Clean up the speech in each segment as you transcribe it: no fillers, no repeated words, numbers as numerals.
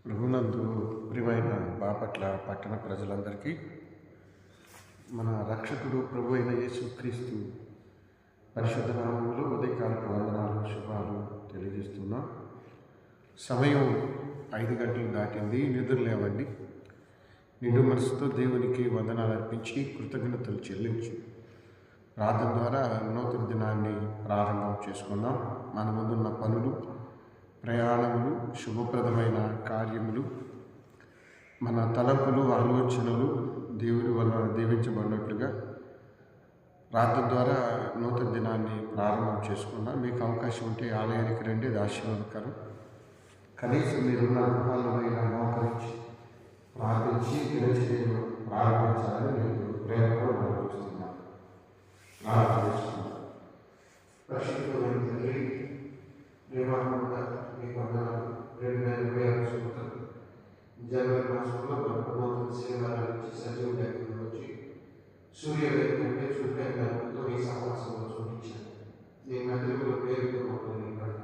ప్రభునందు ప్రియమైన బాపట్ల పట్టణ ప్రజలందరికీ మన రక్షకుడు ప్రభు అయిన యేసుక్రీస్తు పరిశుద్ధ నామములో ఉదయకాలపు వందనాలు శుభాలు తెలియజేస్తున్నాం. సమయం 5 గంటలు దాటింది. నిద్ర లేవండి. నిండు మనసుతో దేవునికి వందనాలు అర్పించి కృతజ్ఞతలు చెల్లించి ప్రార్థన ద్వారా నూతన దినాన్ని ప్రారంభం చేసుకున్నాం. మన ముందున్న పనులు, ప్రయాణములు, శుభప్రదమైన కార్యములు, మన తలంపులు, ఆలోచనలు దేవుని వల్ల దీవించబడినట్లుగా ప్రార్థన ద్వారా నూతన దినాన్ని ప్రారంభం చేసుకున్నాం. మీకు అవకాశం ఉంటే ఆలయానికి రండి, అది ఆశీర్వాదకరం. కనీసం మీరున్న గృహాలైనా మోకరించి ప్రార్థించి దినచర్యను ప్రారంభించాలని నేను ప్రేమతో ఆలోచిస్తున్నాను. ప్రార్థన చేసుకున్నాను. పరిశుద్ధమైన తండ్రి, ప్రేమాత్మక మీకు వందనాలు. 2026 సంవత్సరం జనవరి మాసంలో మనకు నూతన సేవల నుంచి సజీవ దగ్గర వచ్చి సూర్యోదయం కంటే సూర్యోదయంతో ఈ సహవాసంలో చూపించాను. నీ మందిరంలో పేరుతో మమ్మల్ని నింపండి.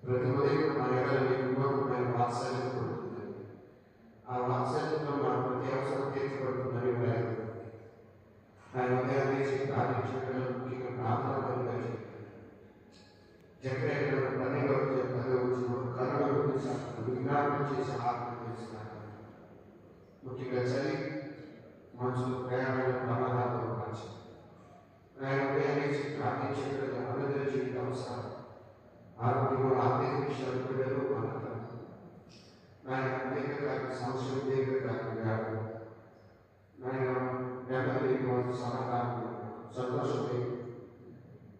ప్రతి ఉదయం మా ఎడల మీకు నూతనమైన వాత్సల్యం కొడుతుందని, ఆ వాత్సల్యంతో మా ప్రతి అవసరం తీర్చబడుతుందని ప్రయత్నం ఆయన ఉదయాన్ని ప్రార్థించడం ముఖ్యంగా ప్రార్థన పనిగా చెప్పారు. జగన్ పనిగా వచ్చే పని వచ్చిన కరుణ విజ్ఞాపన చేసి ఆత్మ చేస్తున్నారు. ముఖ్యంగా చలి మనుషులు ప్రయాణాలు ప్రమాదాలు కాచి ఆయన ఉదయాన్ని ప్రార్థించడం అనుదర జీవితం అవసరం. ఆరోగ్యంలో ఆర్థిక విషయాలు పిల్లలు మాట్లాడతారు. ఆయన దీర్ఘకాలిక సమస్యలు దీర్ఘకాలిక వ్యాధులు ఆయన నెమ్మది సమాధానం సంతోషమే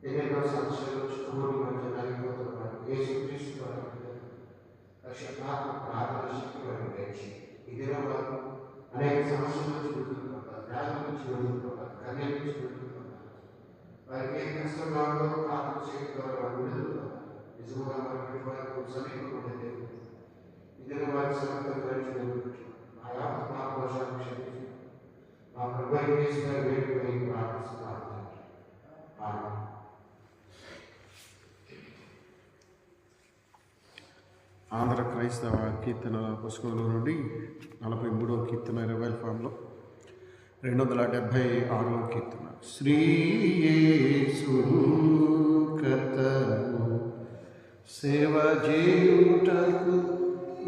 ఎన్నెన్నో సమస్యలు చుట్టుముడి మధ్య నలిగిపోతున్నారు. యేసుక్రీస్తు రక్షణాత్మక ప్రార్థన శక్తి వారిని తెచ్చి ఈ దినంలో అనేక సమస్యల నుంచి విడుదలవుతారు, వ్యాధుల నుంచి విడుదలవుతారు, కన్యల నుంచి విడుదలవుతారు. వారికి ఏ కష్టంగా ప్రార్థన శక్తి ద్వారా వారు విడుదలవుతారు. నిజంగా వారికి సమీపంలో ఉండేది ఈ దినం వారి సమర్థం గురించి మా యావత్ మా దోషాలను క్షమించి మా ప్రభుత్వ వేడుకని ప్రార్థిస్తున్నారు. ఆంధ్ర క్రైస్తవ కీర్తనల పుస్తకంలో నుండి 43వ కీర్తన 20 ఫామ్లో 276వ కీర్తన. శ్రీ యేసు కర్తను సేవ చేయుటకు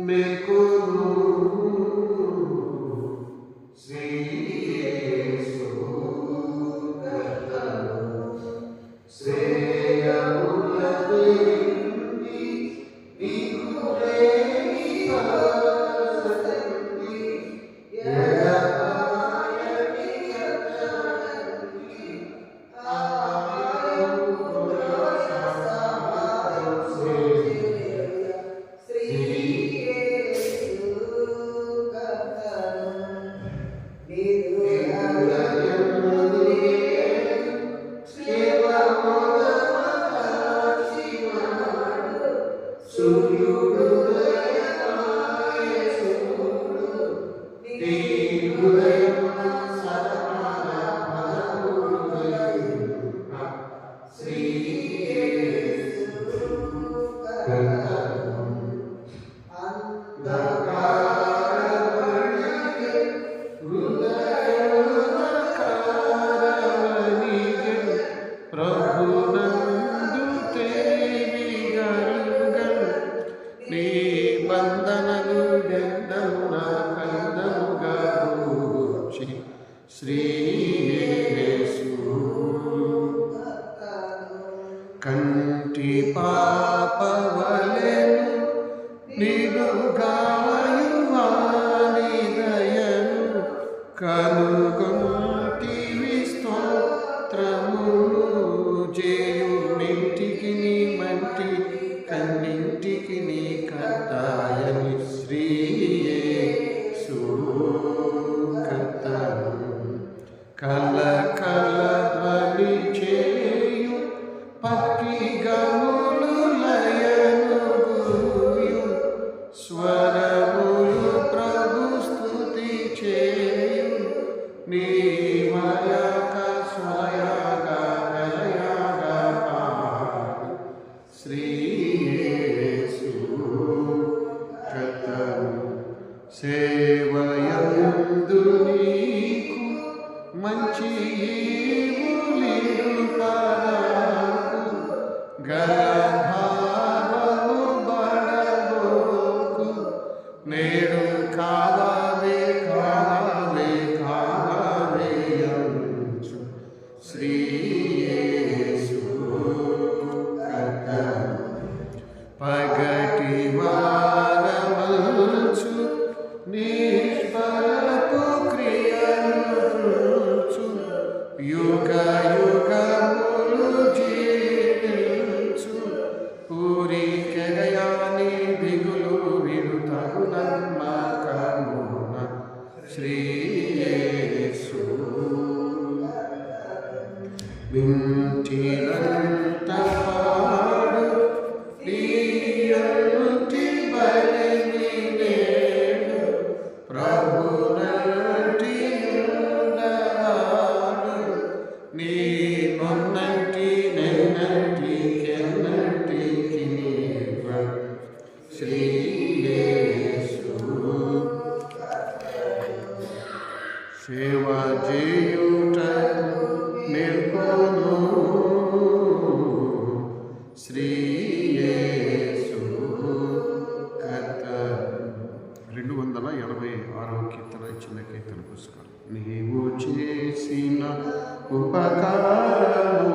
మేల్కొను. శ్రీ యేసు కర్తను శ్రేయములది కంటి పాపవలెను నిలుగాయువాని దయను కనుగొంటివి స్తోత్రములు చేయునింటికి నీ మంటి కన్నింటికి నీ కర్తాయని. శ్రీ యేసు కర్తను కల కల ధ్వని చేయు పక్కిగములు లయను గుయు స్వరములు ప్రభు స్తుతి చేయు నీ మయక స్వయగా శ్రీ యేసు కర్తను నీవు చేసిన ఉపకారములకు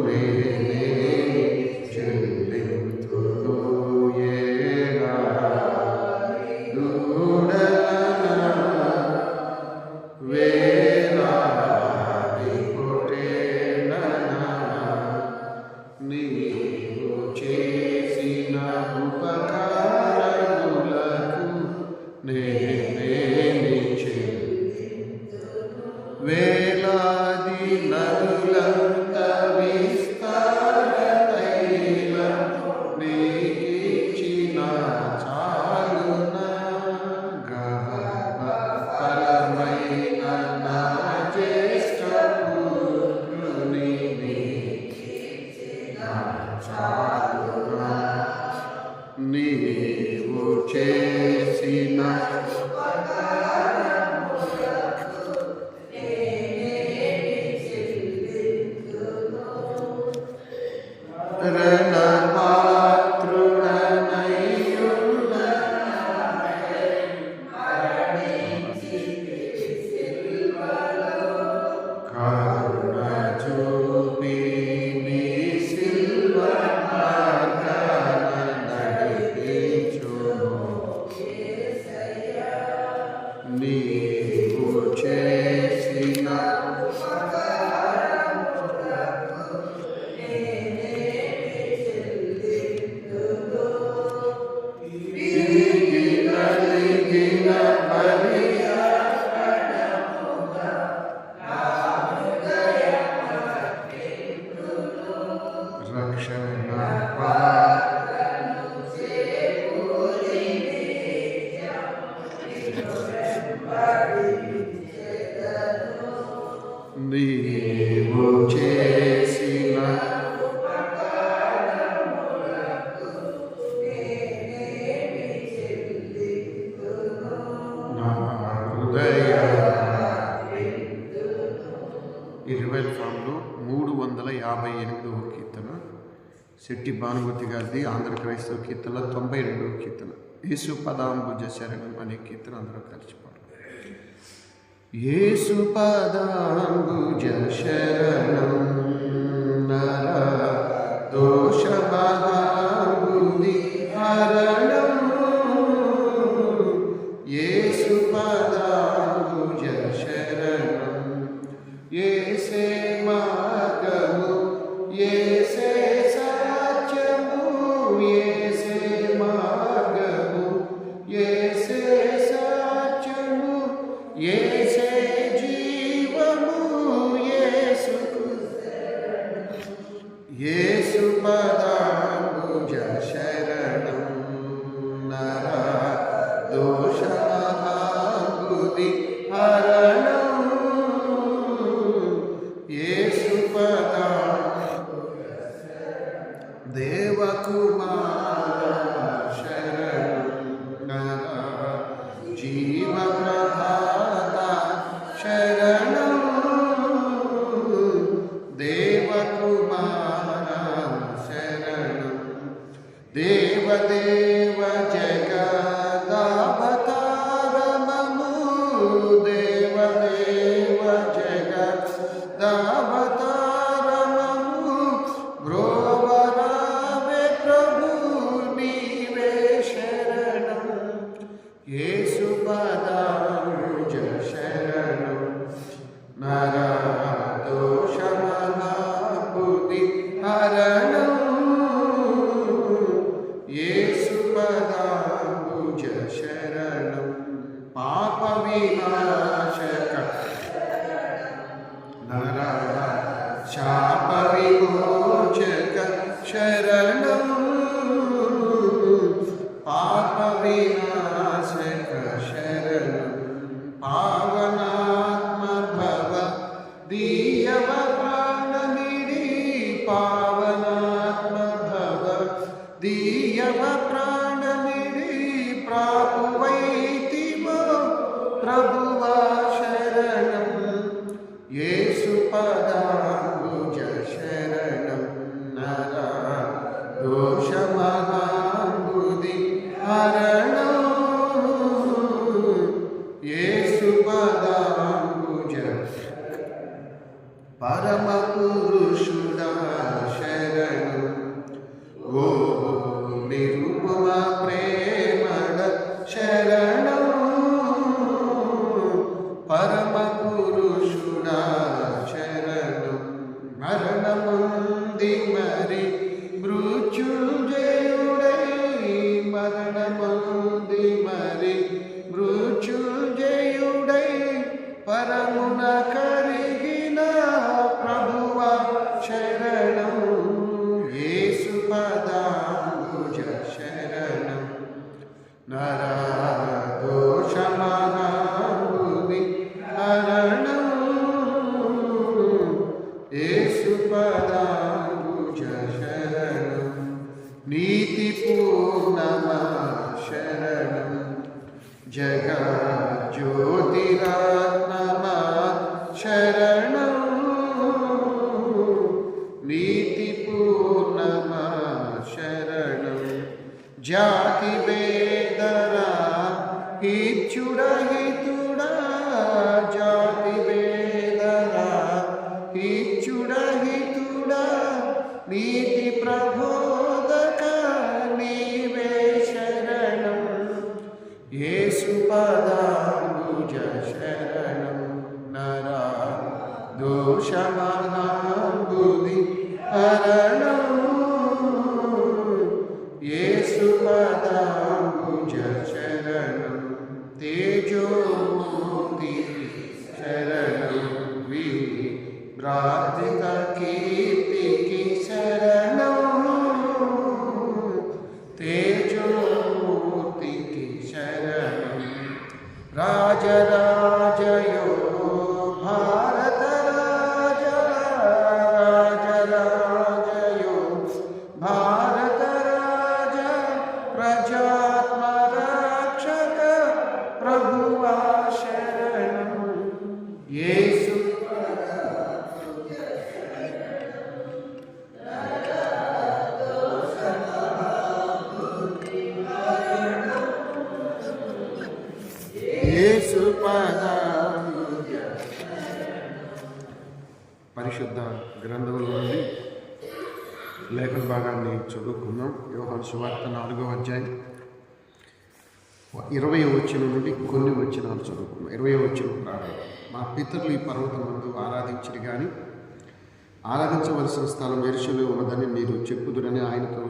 నేనే చెల్లింతును వేలాది కోటేళ్ళనా నీవు చేసిన ఉపకారములకు నేనే వేలాది నదులంత విస్తారతైన నీకిచ్చిన చాలున ఫలమైన నా జ్యేష్ఠ పుత్రుని నీకిచ్చిన చాలున నీవు చేసిన నీవు చేసిన రక్షణ నీవు చేసిన నా హృదయ 358వ కీర్తన శెట్టి భానుమతి గారిది ఆంధ్ర క్రైస్తవ కీర్తన 92వ కీర్తన యేసు పదాంబుజ శరణం అనే కీర్తన అందరూ కలిసి పాడు. యేసు పదాంబుజ శరణం నర దోష మహాబుద్ధి హరణం యేసు పదాంబుజ శరణం యేసే మార్గము యేసే సత్యము యేసే మార్గము యేసే సత్యము యేసే జీవము యేసు పదాంబుజ శరణం నర దోష మహాబుద్ధి హరణం యేసు దేవకుమార శరణం నర జీవప్రదాత శరణం దేవకుమార శరణం దేవదేవ జగదావతారమము దేవదేవ జగదావతారమము బ్రోవరావే ప్రభు నీవే శరణం యేసు పదాంబుజ శరణం నర దోష మహాబుద్ధి హరణం యేసు పదాంబుజ శరణం పాప వినాశక నర శాప విమోచక శరణం పాప వినాశక శరణం పావనాత్మ భవ దీయవ ప్రాణమిడి పావనాత్మ భవ దీయవ ప్రాణమిడి ప్రాపువైతివో ప్రభువా శరణం యేసు పదాంబుజ శరణం నర దోష మహాబుద్ధి హరణం యేసు నీతి పూర్ణమా శరణం. జాతి వేదరా హిచ్చుడా హితుడా, జాతి వేదరా హిచ్చుడా హితుడా, నీతి ప్రబోధక నీవే శరణం. యేసు పదాంబుజ శరణం. నరా దోషమహాంబుధి హరణం. యేసు పదాంబుజ శరణం. తేజోమూర్తి శరణం. విభ్రాజిత కీర్తికి శరణం. తేజోమూర్తికి శరణం. రాజరాజయో భారత రాజా, రాజరాజయో భారత రాజా, ప్రజాత్మ రక్షక ప్రభువా శరణం. యేసు పరిశుద్ధ గ్రంథముల నుండి లేఖన భాగాన్ని చదువుకుందాం. యోహాను సువార్త 4వ అధ్యాయం 20వ వచనం నుండి కొన్ని వచనాలు చదువుకుందాం. 20వ వచనం ప్రారంభం. మా పితరులు ఈ పర్వతం ముందు ఆరాధించరు కానీ ఆరాధించవలసిన స్థలం యెరూషలేము ఉన్నదని మీరు చెప్పుదురని ఆయనతో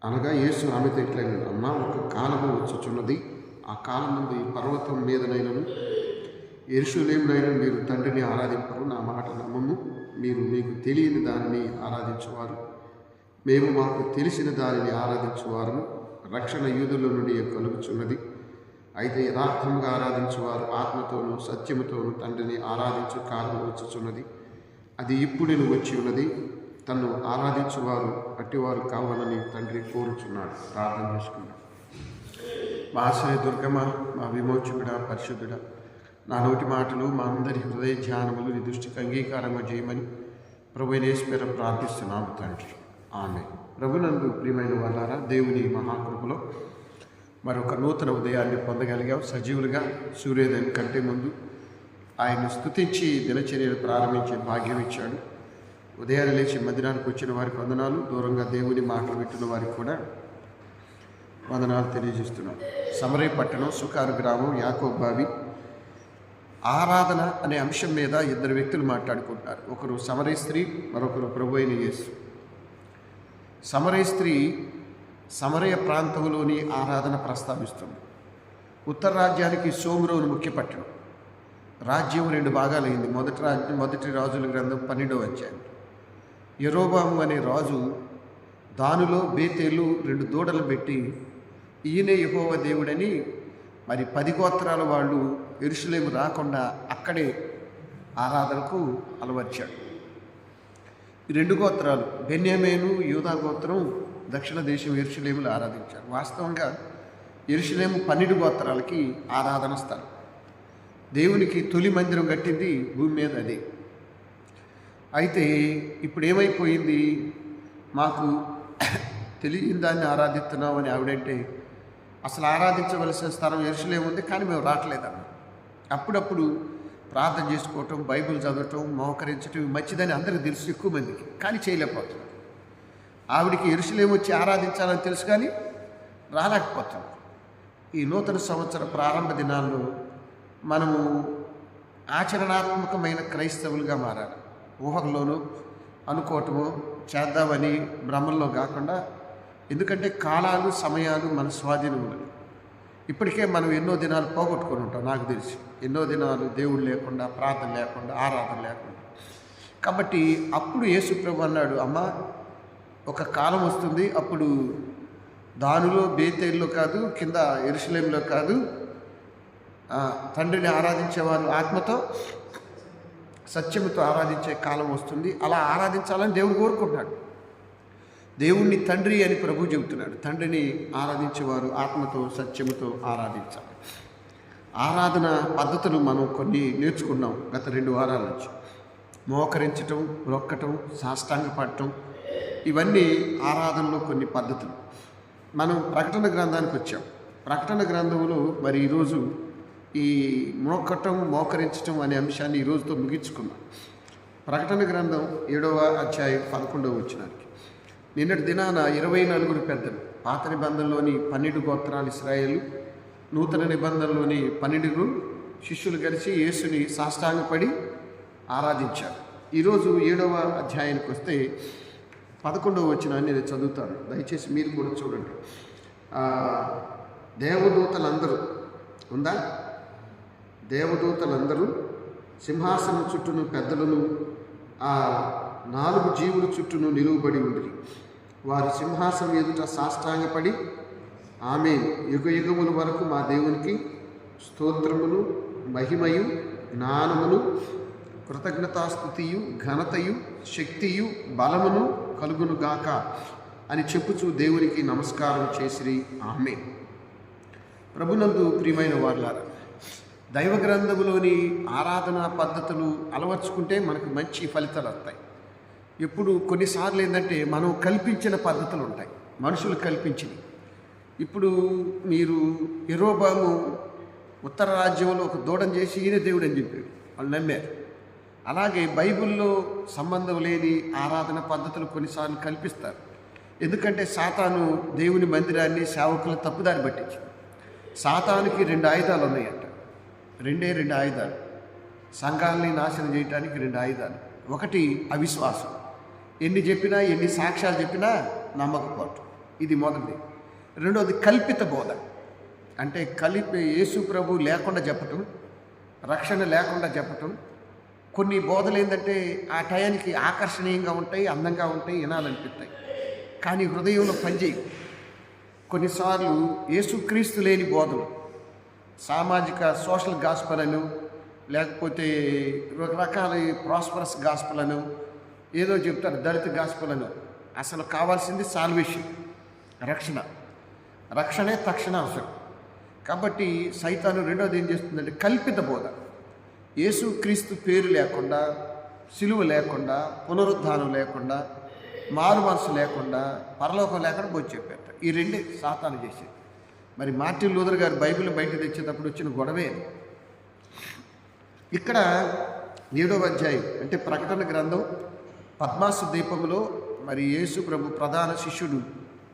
అనగా, యేసు ఆమెతో ఇట్లైనను, అమ్మా, ఒక కాలము వచ్చుచున్నది, ఆ కాలం ముందు ఈ పర్వతం మీదనైనను యెరూషలేమునైనను మీరు తండ్రిని ఆరాధింపరు. నా మాట నమ్మము. మీరు మీకు తెలియని దానిని ఆరాధించువారు, మేము మాకు తెలిసిన దానిని ఆరాధించువారు. రక్షణ యూదుల నుండి కలుగుచున్నది. అయితే యథార్థంగా ఆరాధించువారు ఆత్మతోనూ సత్యముతోనూ తండ్రిని ఆరాధించు కాలం వచ్చుచున్నది, అది ఇప్పుడు వచ్చి ఉన్నది. తన్ను ఆరాధించువారు అట్టివారు కావాలని తండ్రి కోరుచున్నాడు. ప్రార్థన చేసుకున్నాడు. మా ఆశ్రయ దుర్గమ, మా విమోచకుడ, పరిశుద్ధుడ, నా నోటి మాటలు మా అందరి హృదయ ధ్యానములు నీ దృష్టికి అంగీకారంగా చేయమని ప్రభువైన యేసు పేర ప్రార్థిస్తున్నాము తండ్రి. ఆమేన్. ప్రభునందు ప్రియమైన వాళ్ళారా, దేవుని మహాకృపలో మరొక నూతన ఉదయాన్ని పొందగలిగాం. సజీవులుగా సూర్యోదయం కంటే ముందు ఆయన్ని స్తుతించి దినచర్యను ప్రారంభించే భాగ్యం ఇచ్చాడు. ఉదయాన్ని లేచి మందిరానికి వచ్చిన వారికి వందనాలు, దూరంగా దేవుని మాటలు వింటున్న వారికి కూడా వందనాలు తెలియజేస్తున్నాం. సమరయ పట్టణం, సుకారు గ్రామం, యాకోబు బావి, ఆరాధన అనే అంశం మీద ఇద్దరు వ్యక్తులు మాట్లాడుకుంటారు. ఒకరు సమరయ స్త్రీ, మరొకరు ప్రభువైన యేసు. సమరయ స్త్రీ సమరయ ప్రాంతంలోని ఆరాధన ప్రస్తావిస్తుంది. ఉత్తర రాజ్యానికి షోమ్రోను ముఖ్య పట్టణం. రాజ్యం 2 భాగాలైంది. మొదటి రాజుల గ్రంథం 12వ అధ్యాయం. యెరోబాము అనే రాజు దానులో బేతేలు 2 దూడలు పెట్టి, ఈయనే యెహోవా దేవుడని మరి 10 గోత్రాల వాళ్ళు యెరూషలేము రాకుండా అక్కడే ఆరాధనకు అలవర్చాడు. ఈ 2 గోత్రాలు బెన్యామీను, యూదా గోత్రం దక్షిణ దేశం యెరూషలేములో ఆరాధించారు. వాస్తవంగా యెరూషలేము 12 గోత్రాలకి ఆరాధన స్థలం. దేవునికి తొలి మందిరం కట్టింది భూమి మీద అదే. అయితే ఇప్పుడు ఏమైపోయింది, మాకు తెలియని దాన్ని ఆరాధిస్తున్నాం అని ఆవిడంటే, అసలు ఆరాధించవలసిన స్థలం యెరూషలేము ఉంది కానీ మేము రావట్లేదన్న. అప్పుడప్పుడు ప్రార్థన చేసుకోవటం, బైబిల్ చదవటం, మోకరించటం మంచిదని అందరికీ తెలుసు, ఎక్కువ మందికి, కానీ చేయలేకపోతున్నారు. ఆవిడికి యెరూషలేము వచ్చి ఆరాధించాలని తెలుసు కానీ రాలేకపోతున్నారు. ఈ నూతన సంవత్సర ప్రారంభ దినాల్లో మనము ఆచరణాత్మకమైన క్రైస్తవులుగా మారాలి. ఊహల్లోనూ అనుకోవటము చేద్దామని భ్రమంలో కాకుండా, ఎందుకంటే కాలాలు సమయాలు మన స్వాధీనములు. ఇప్పటికే మనం ఎన్నో దినాలు పోగొట్టుకుని ఉంటాం. నాకు తెలిసి ఎన్నో దినాలు దేవుడు లేకుండా, ప్రార్థన లేకుండా, ఆరాధన లేకుండా. కాబట్టి అప్పుడు యేసు ప్రభు అన్నాడు, అమ్మ, ఒక కాలం వస్తుంది, అప్పుడు దానిలో బేతేల్లో కాదు, కింద యెరూషలేములో కాదు, తండ్రిని ఆరాధించేవారు ఆత్మతో సత్యముతో ఆరాధించే కాలం వస్తుంది. అలా ఆరాధించాలని దేవుడు కోరుకుంటున్నాడు. దేవుణ్ణి తండ్రి అని ప్రభు చెబుతున్నాడు. తండ్రిని ఆరాధించేవారు ఆత్మతో సత్యముతో ఆరాధించాలి. ఆరాధన పద్ధతులు మనం కొన్ని నేర్చుకున్నాం గత 2 వారాల నుంచి. మోకరించటం, రొక్కటం, సాష్టాంగపడటం, ఇవన్నీ ఆరాధనలో కొన్ని పద్ధతులు. మనం ప్రకటన గ్రంథానికి వచ్చాం. ప్రకటన గ్రంథంలో మరి ఈరోజు ఈ మోకటం, మోకరించటం అనే అంశాన్ని ఈరోజుతో ముగించుకున్నాం. ప్రకటన గ్రంథం 7వ అధ్యాయం 11వ వచనానికి. నిన్నటి దినాన 24 పెద్దలు, పాత నిబంధనలోని 12 గోత్రాలు ఇశ్రాయేలు, నూతన నిబంధనలోని 12 శిష్యులు కలిసి యేసుని సాష్టాంగపడి ఆరాధించారు. ఈరోజు 7వ అధ్యాయానికి వస్తే 11వ వచనాన్ని నేను చదువుతాను, దయచేసి మీరు కూడా చూడండి. దేవదూతలందరూ ఉందా? దేవదూతలందరూ సింహాసనం చుట్టూను పెద్దలను ఆ 4 జీవుల చుట్టూను నిలువబడి ఉండిరి. వారు సింహాసనం ఎదుట సాష్టాంగపడి, ఆమేన్, యుగయుగముల వరకు మా దేవునికి స్తోత్రములు, మహిమయు, జ్ఞానమును, కృతజ్ఞతాస్తుతియు, ఘనతయు, శక్తియు, బలమును కలుగునుగాక అని చెప్పుచూ దేవునికి నమస్కారం చేసిరి. ఆమేన్. ప్రభునందు ప్రియమైన వారులారా, దైవ గ్రంథములోని ఆరాధనా పద్ధతులు అలవర్చుకుంటే మనకు మంచి ఫలితాలు వస్తాయి. ఇప్పుడు కొన్నిసార్లు ఏంటంటే మనం కల్పించిన పద్ధతులు ఉంటాయి, మనుషులు కల్పించినవి. ఇప్పుడు మీరు యెరోబాము ఉత్తర రాజ్యంలో ఒక దూడం చేసి ఈయన దేవుడు అని చెప్పాడు, వాళ్ళు నమ్మారు. అలాగే బైబిల్లో సంబంధం లేని ఆరాధన పద్ధతులు కొన్నిసార్లు కల్పిస్తారు. ఎందుకంటే సాతాను దేవుని మందిరాన్ని, సేవకులను తప్పుదారి పట్టించింది. సాతానుకి 2 ఆయుధాలు ఉన్నాయంట. 2 ఆయుధాలు, సంఘాలని నాశనం చేయడానికి 2 ఆయుధాలు. ఒకటి అవిశ్వాసం, ఎన్ని చెప్పినా, ఎన్ని సాక్ష్యాలు చెప్పినా నమ్మకపోవటం, ఇది మొదటిది. రెండవది కల్పిత బోధ, అంటే యేసు ప్రభు లేకుండా చెప్పటం, రక్షణ లేకుండా చెప్పటం. కొన్ని బోధలు ఏంటంటే ఆ టయానికి ఆకర్షణీయంగా ఉంటాయి, అందంగా ఉంటాయి, వినాలనిపిస్తాయి, కానీ హృదయంలో పనిచేయవు. కొన్నిసార్లు యేసుక్రీస్తు లేని బోధలు, సామాజిక సోషల్ గాస్పల్ అను, లేకపోతే రకరకాల ప్రాస్పరస్ గాస్పల్ అను, ఏదో చెప్తారు, దళిత గాస్పల్ అను. అసలు కావాల్సింది సాల్వేషన్, రక్షణే తక్షణ అవసరం. కాబట్టి సైతాను రెండోది ఏం చేస్తుందంటే కల్పిత బోధ. యేసుక్రీస్తు పేరు లేకుండా, సిలువ లేకుండా, పునరుద్ధానం లేకుండా, మారు మనసు లేకుండా, పరలోకం లేకుండా బోధ చెప్పారు. ఈ 2 సాతాను చేసేది. మరి మార్టిన్ లూథర్ గారు బైబిల్ బయట తెచ్చేటప్పుడు వచ్చిన గొడవే. ఇక్కడ 7వ అధ్యాయం అంటే ప్రకటన గ్రంథం పద్మాసు ద్వీపంలో మరి యేసు ప్రభు ప్రధాన శిష్యుడు,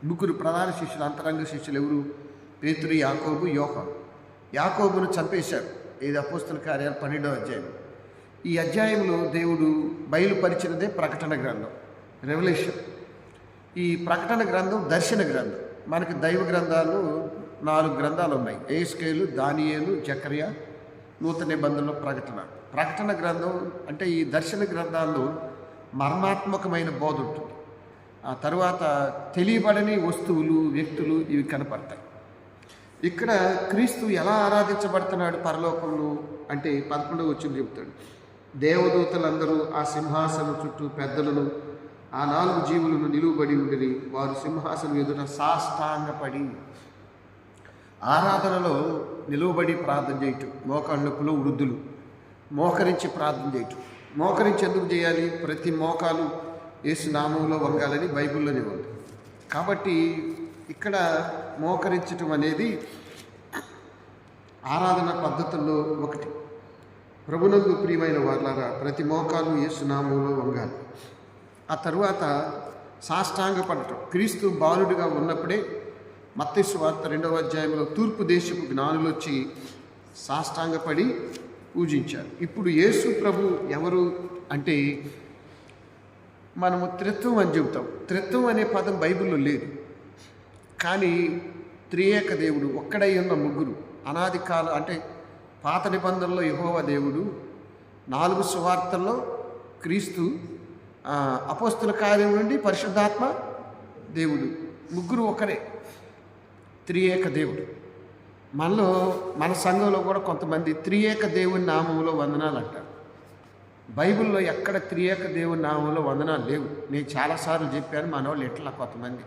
3 ప్రధాన శిష్యులు, అంతరంగ శిష్యులు ఎవరు? పేతురు, యాకోబు, యోహాను. యాకోబును చంపేశారు. ఇది అపోస్తల కార్యాలు 12వ అధ్యాయం. ఈ అధ్యాయంలో దేవుడు బయలుపరిచినదే ప్రకటన గ్రంథం, రెవల్యూషన్. ఈ ప్రకటన గ్రంథం దర్శన గ్రంథం. మనకి దైవ గ్రంథాలు 4 గ్రంథాలు ఉన్నాయి: యెహెజ్కేలు, దానియేలు, జకర్యా. నూతన నిబంధనలో ప్రకటన గ్రంథం అంటే ఈ దర్శన గ్రంథాల్లో మర్మాత్మకమైన బోధ ఉంటుంది. ఆ తరువాత తెలియబడని వస్తువులు, వ్యక్తులు ఇవి కనపడతాయి. ఇక్కడ క్రీస్తు ఎలా ఆరాధించబడుతున్నాడు పరలోకంలో అంటే 11వ వచనం చెబుతాడు. దేవదూతలందరూ ఆ సింహాసనం చుట్టూ పెద్దలను, ఆ 4 జీవులను నిలువబడి ఉండిరి. వారు సింహాసనం ఎదుట సాష్టాంగపడి. ఆరాధనలో నిలువబడి ప్రార్థన చేయటం, మోకాళ్ళ నొప్పులు వృద్ధులు మోకరించి ప్రార్థన చేయటం. మోకరించి ఎందుకు చేయాలి? ప్రతి మోకాలు యేసు నామంలో వంగాలని బైబిల్లోనే ఉంది. కాబట్టి ఇక్కడ మోకరించటం అనేది ఆరాధన పద్ధతుల్లో ఒకటి. ప్రభునందు ప్రియమైన వారులారా, ప్రతి మోకాలు యేసు నామంలో వంగాలి. ఆ తరువాత సాష్టాంగపడటం. క్రీస్తు బాలుడిగా ఉన్నప్పుడే మత్తయి సువార్త 2వ అధ్యాయంలో తూర్పు దేశపు జ్ఞానులు వచ్చి సాష్టాంగపడి పూజించారు. ఇప్పుడు యేసు ప్రభు ఎవరు అంటే మనము త్రిత్వం అని చెబుతాం. త్రిత్వం అనే పదం బైబిల్లో లేదు, కానీ త్రియేక దేవుడు, ఒక్కడై ఉన్న 3. అనాది కాలం అంటే పాత నిబంధనలో యెహోవా దేవుడు, 4 సువార్తల్లో క్రీస్తు, అపోస్తుల కార్యం నుండి పరిశుద్ధాత్మ దేవుడు, 3 ఒకరే, త్రియేక దేవుడు. మనలో మన సంఘంలో కూడా కొంతమంది త్రియేక దేవుని నామంలో వందనాలు అంటారు. బైబిల్లో ఎక్కడ త్రియేక దేవుని నామంలో వందనాలు లేవు. నేను చాలాసార్లు చెప్పాను, మన వాళ్ళు ఎట్లా కొంతమంది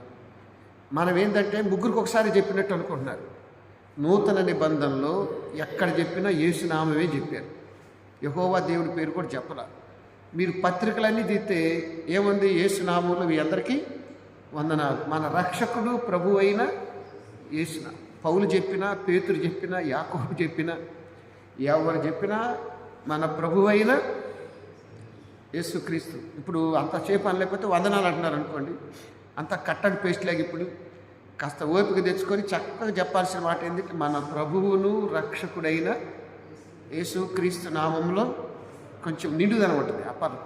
మనం ఏంటంటే 3కి ఒకసారి చెప్పినట్టు అనుకుంటున్నారు. నూతన నిబంధనలో ఎక్కడ చెప్పినా యేసు నామమే చెప్పారు, యెహోవా దేవుడి పేరు కూడా చెప్పరా. మీరు పత్రికలన్నీ తీస్తే ఏముంది? యేసునామంలో మీ అందరికీ వందనాలు. మన రక్షకుడు ప్రభు అయిన యేసున. పౌలు చెప్పినా, పేతురు చెప్పినా, యాకోబు చెప్పినా, ఎవరు చెప్పినా మన ప్రభు అయిన యేసుక్రీస్తు. ఇప్పుడు అంతసేపు అనలేకపోతే వందనాలు అంటున్నారు అనుకోండి, అంత కట్ అండ్ పేస్ట్ లాగా ఇప్పుడు కాస్త ఓపిక తెచ్చుకొని చక్కగా చెప్పాల్సిన మాట ఏంటంటే మన ప్రభువును రక్షకుడైన యేసుక్రీస్తు నామంలో కొంచెం నిండుదనం ఉంటుంది. అప్పర్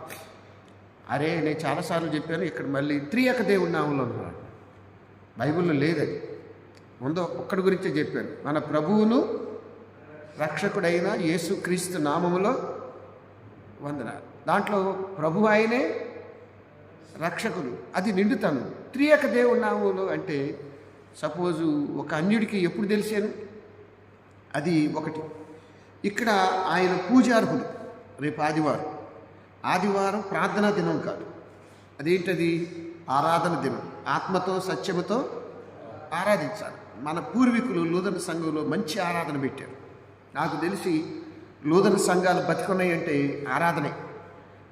అరే నేను చాలాసార్లు చెప్పాను, ఇక్కడ మళ్ళీ త్రియక దేవుడి నామంలో ఉన్నాడు. బైబిల్లో లేదది. ముందు ఒక్కడి గురించే చెప్పాను. మన ప్రభువును రక్షకుడైన యేసుక్రీస్తు నామములో వందనాలు. దాంట్లో ప్రభు ఆయనే రక్షకుడు, అది నిండుతాను. త్రియక దేవుడి నామంలో అంటే సపోజు ఒక అన్యుడికి ఎప్పుడు తెలిసాను? అది ఒకటి. ఇక్కడ ఆయన పూజార్హుడు. రేపు ఆదివారం ప్రార్థనా దినం కాదు, అదేంటది? ఆరాధన దినం. ఆత్మతో సత్యముతో ఆరాధించాలి. మన పూర్వీకులు లూథరన్ సంఘంలో మంచి ఆరాధన పెట్టారు. నాకు తెలిసి లూథరన్ సంఘాలు బతికున్నాయి అంటే ఆరాధనే.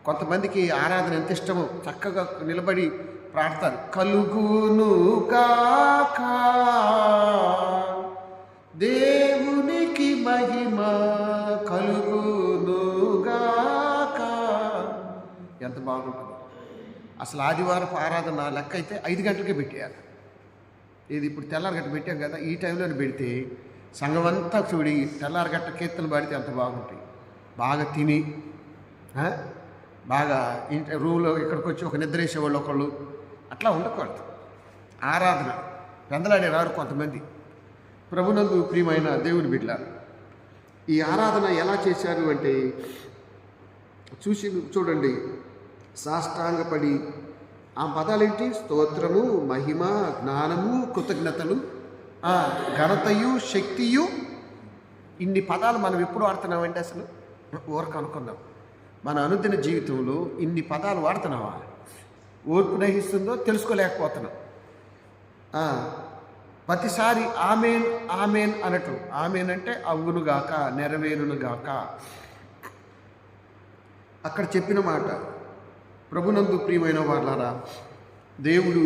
కొంతమందికి ఆరాధన ఎంత ఇష్టమో చక్కగా నిలబడి ప్రార్థన. కలుగును కాక దేవునికి మహిమ కలుగును గాక. ఎంత బాగుంటుంది అసలు. ఆదివారపు ఆరాధన లెక్క అయితే 5 గంటలకే పెట్టేయాలి. ఇది ఇప్పుడు తెల్లారగట్ట పెట్టాం కదా, ఈ టైంలో పెడితే సంఘం అంతా చూడి తెల్లారగట్ట కీర్తనలు పాడితే ఎంత బాగుంటాయి. బాగా తిని బాగా ఇంటి రూమ్లో ఇక్కడికి వచ్చి ఒక నిద్ర వేసేవాళ్ళు ఒకళ్ళు అట్లా ఉండకూడదు. ఆరాధన పెందలాడే రారు కొంతమంది. ప్రభునందు ప్రియమైన దేవుని బిడ్డ, ఈ ఆరాధన ఎలా చేశారు అంటే చూడండి. సాష్టాంగపడి ఆ పదాలేంటి? స్తోత్రము, మహిమ, జ్ఞానము, కృతజ్ఞతలు, ఘనతయు, శక్తియు. ఇన్ని పదాలు మనం ఎప్పుడు వాడుతున్నామంటే అసలు ఊరకు అనుకుందాం. మన అనుదిన జీవితంలో ఇన్ని పదాలు వాడుతున్నావా? ఓర్పు నహిస్తుందో తెలుసుకోలేకపోతున్నాం. ప్రతిసారి ఆమెన్ ఆమెన్ అనటం. ఆమెన్ అంటే అవునుగాక, నెరవేరునుగాక. అక్కడ చెప్పిన మాట. ప్రభునందు ప్రియమైన వాళ్ళారా, దేవుడు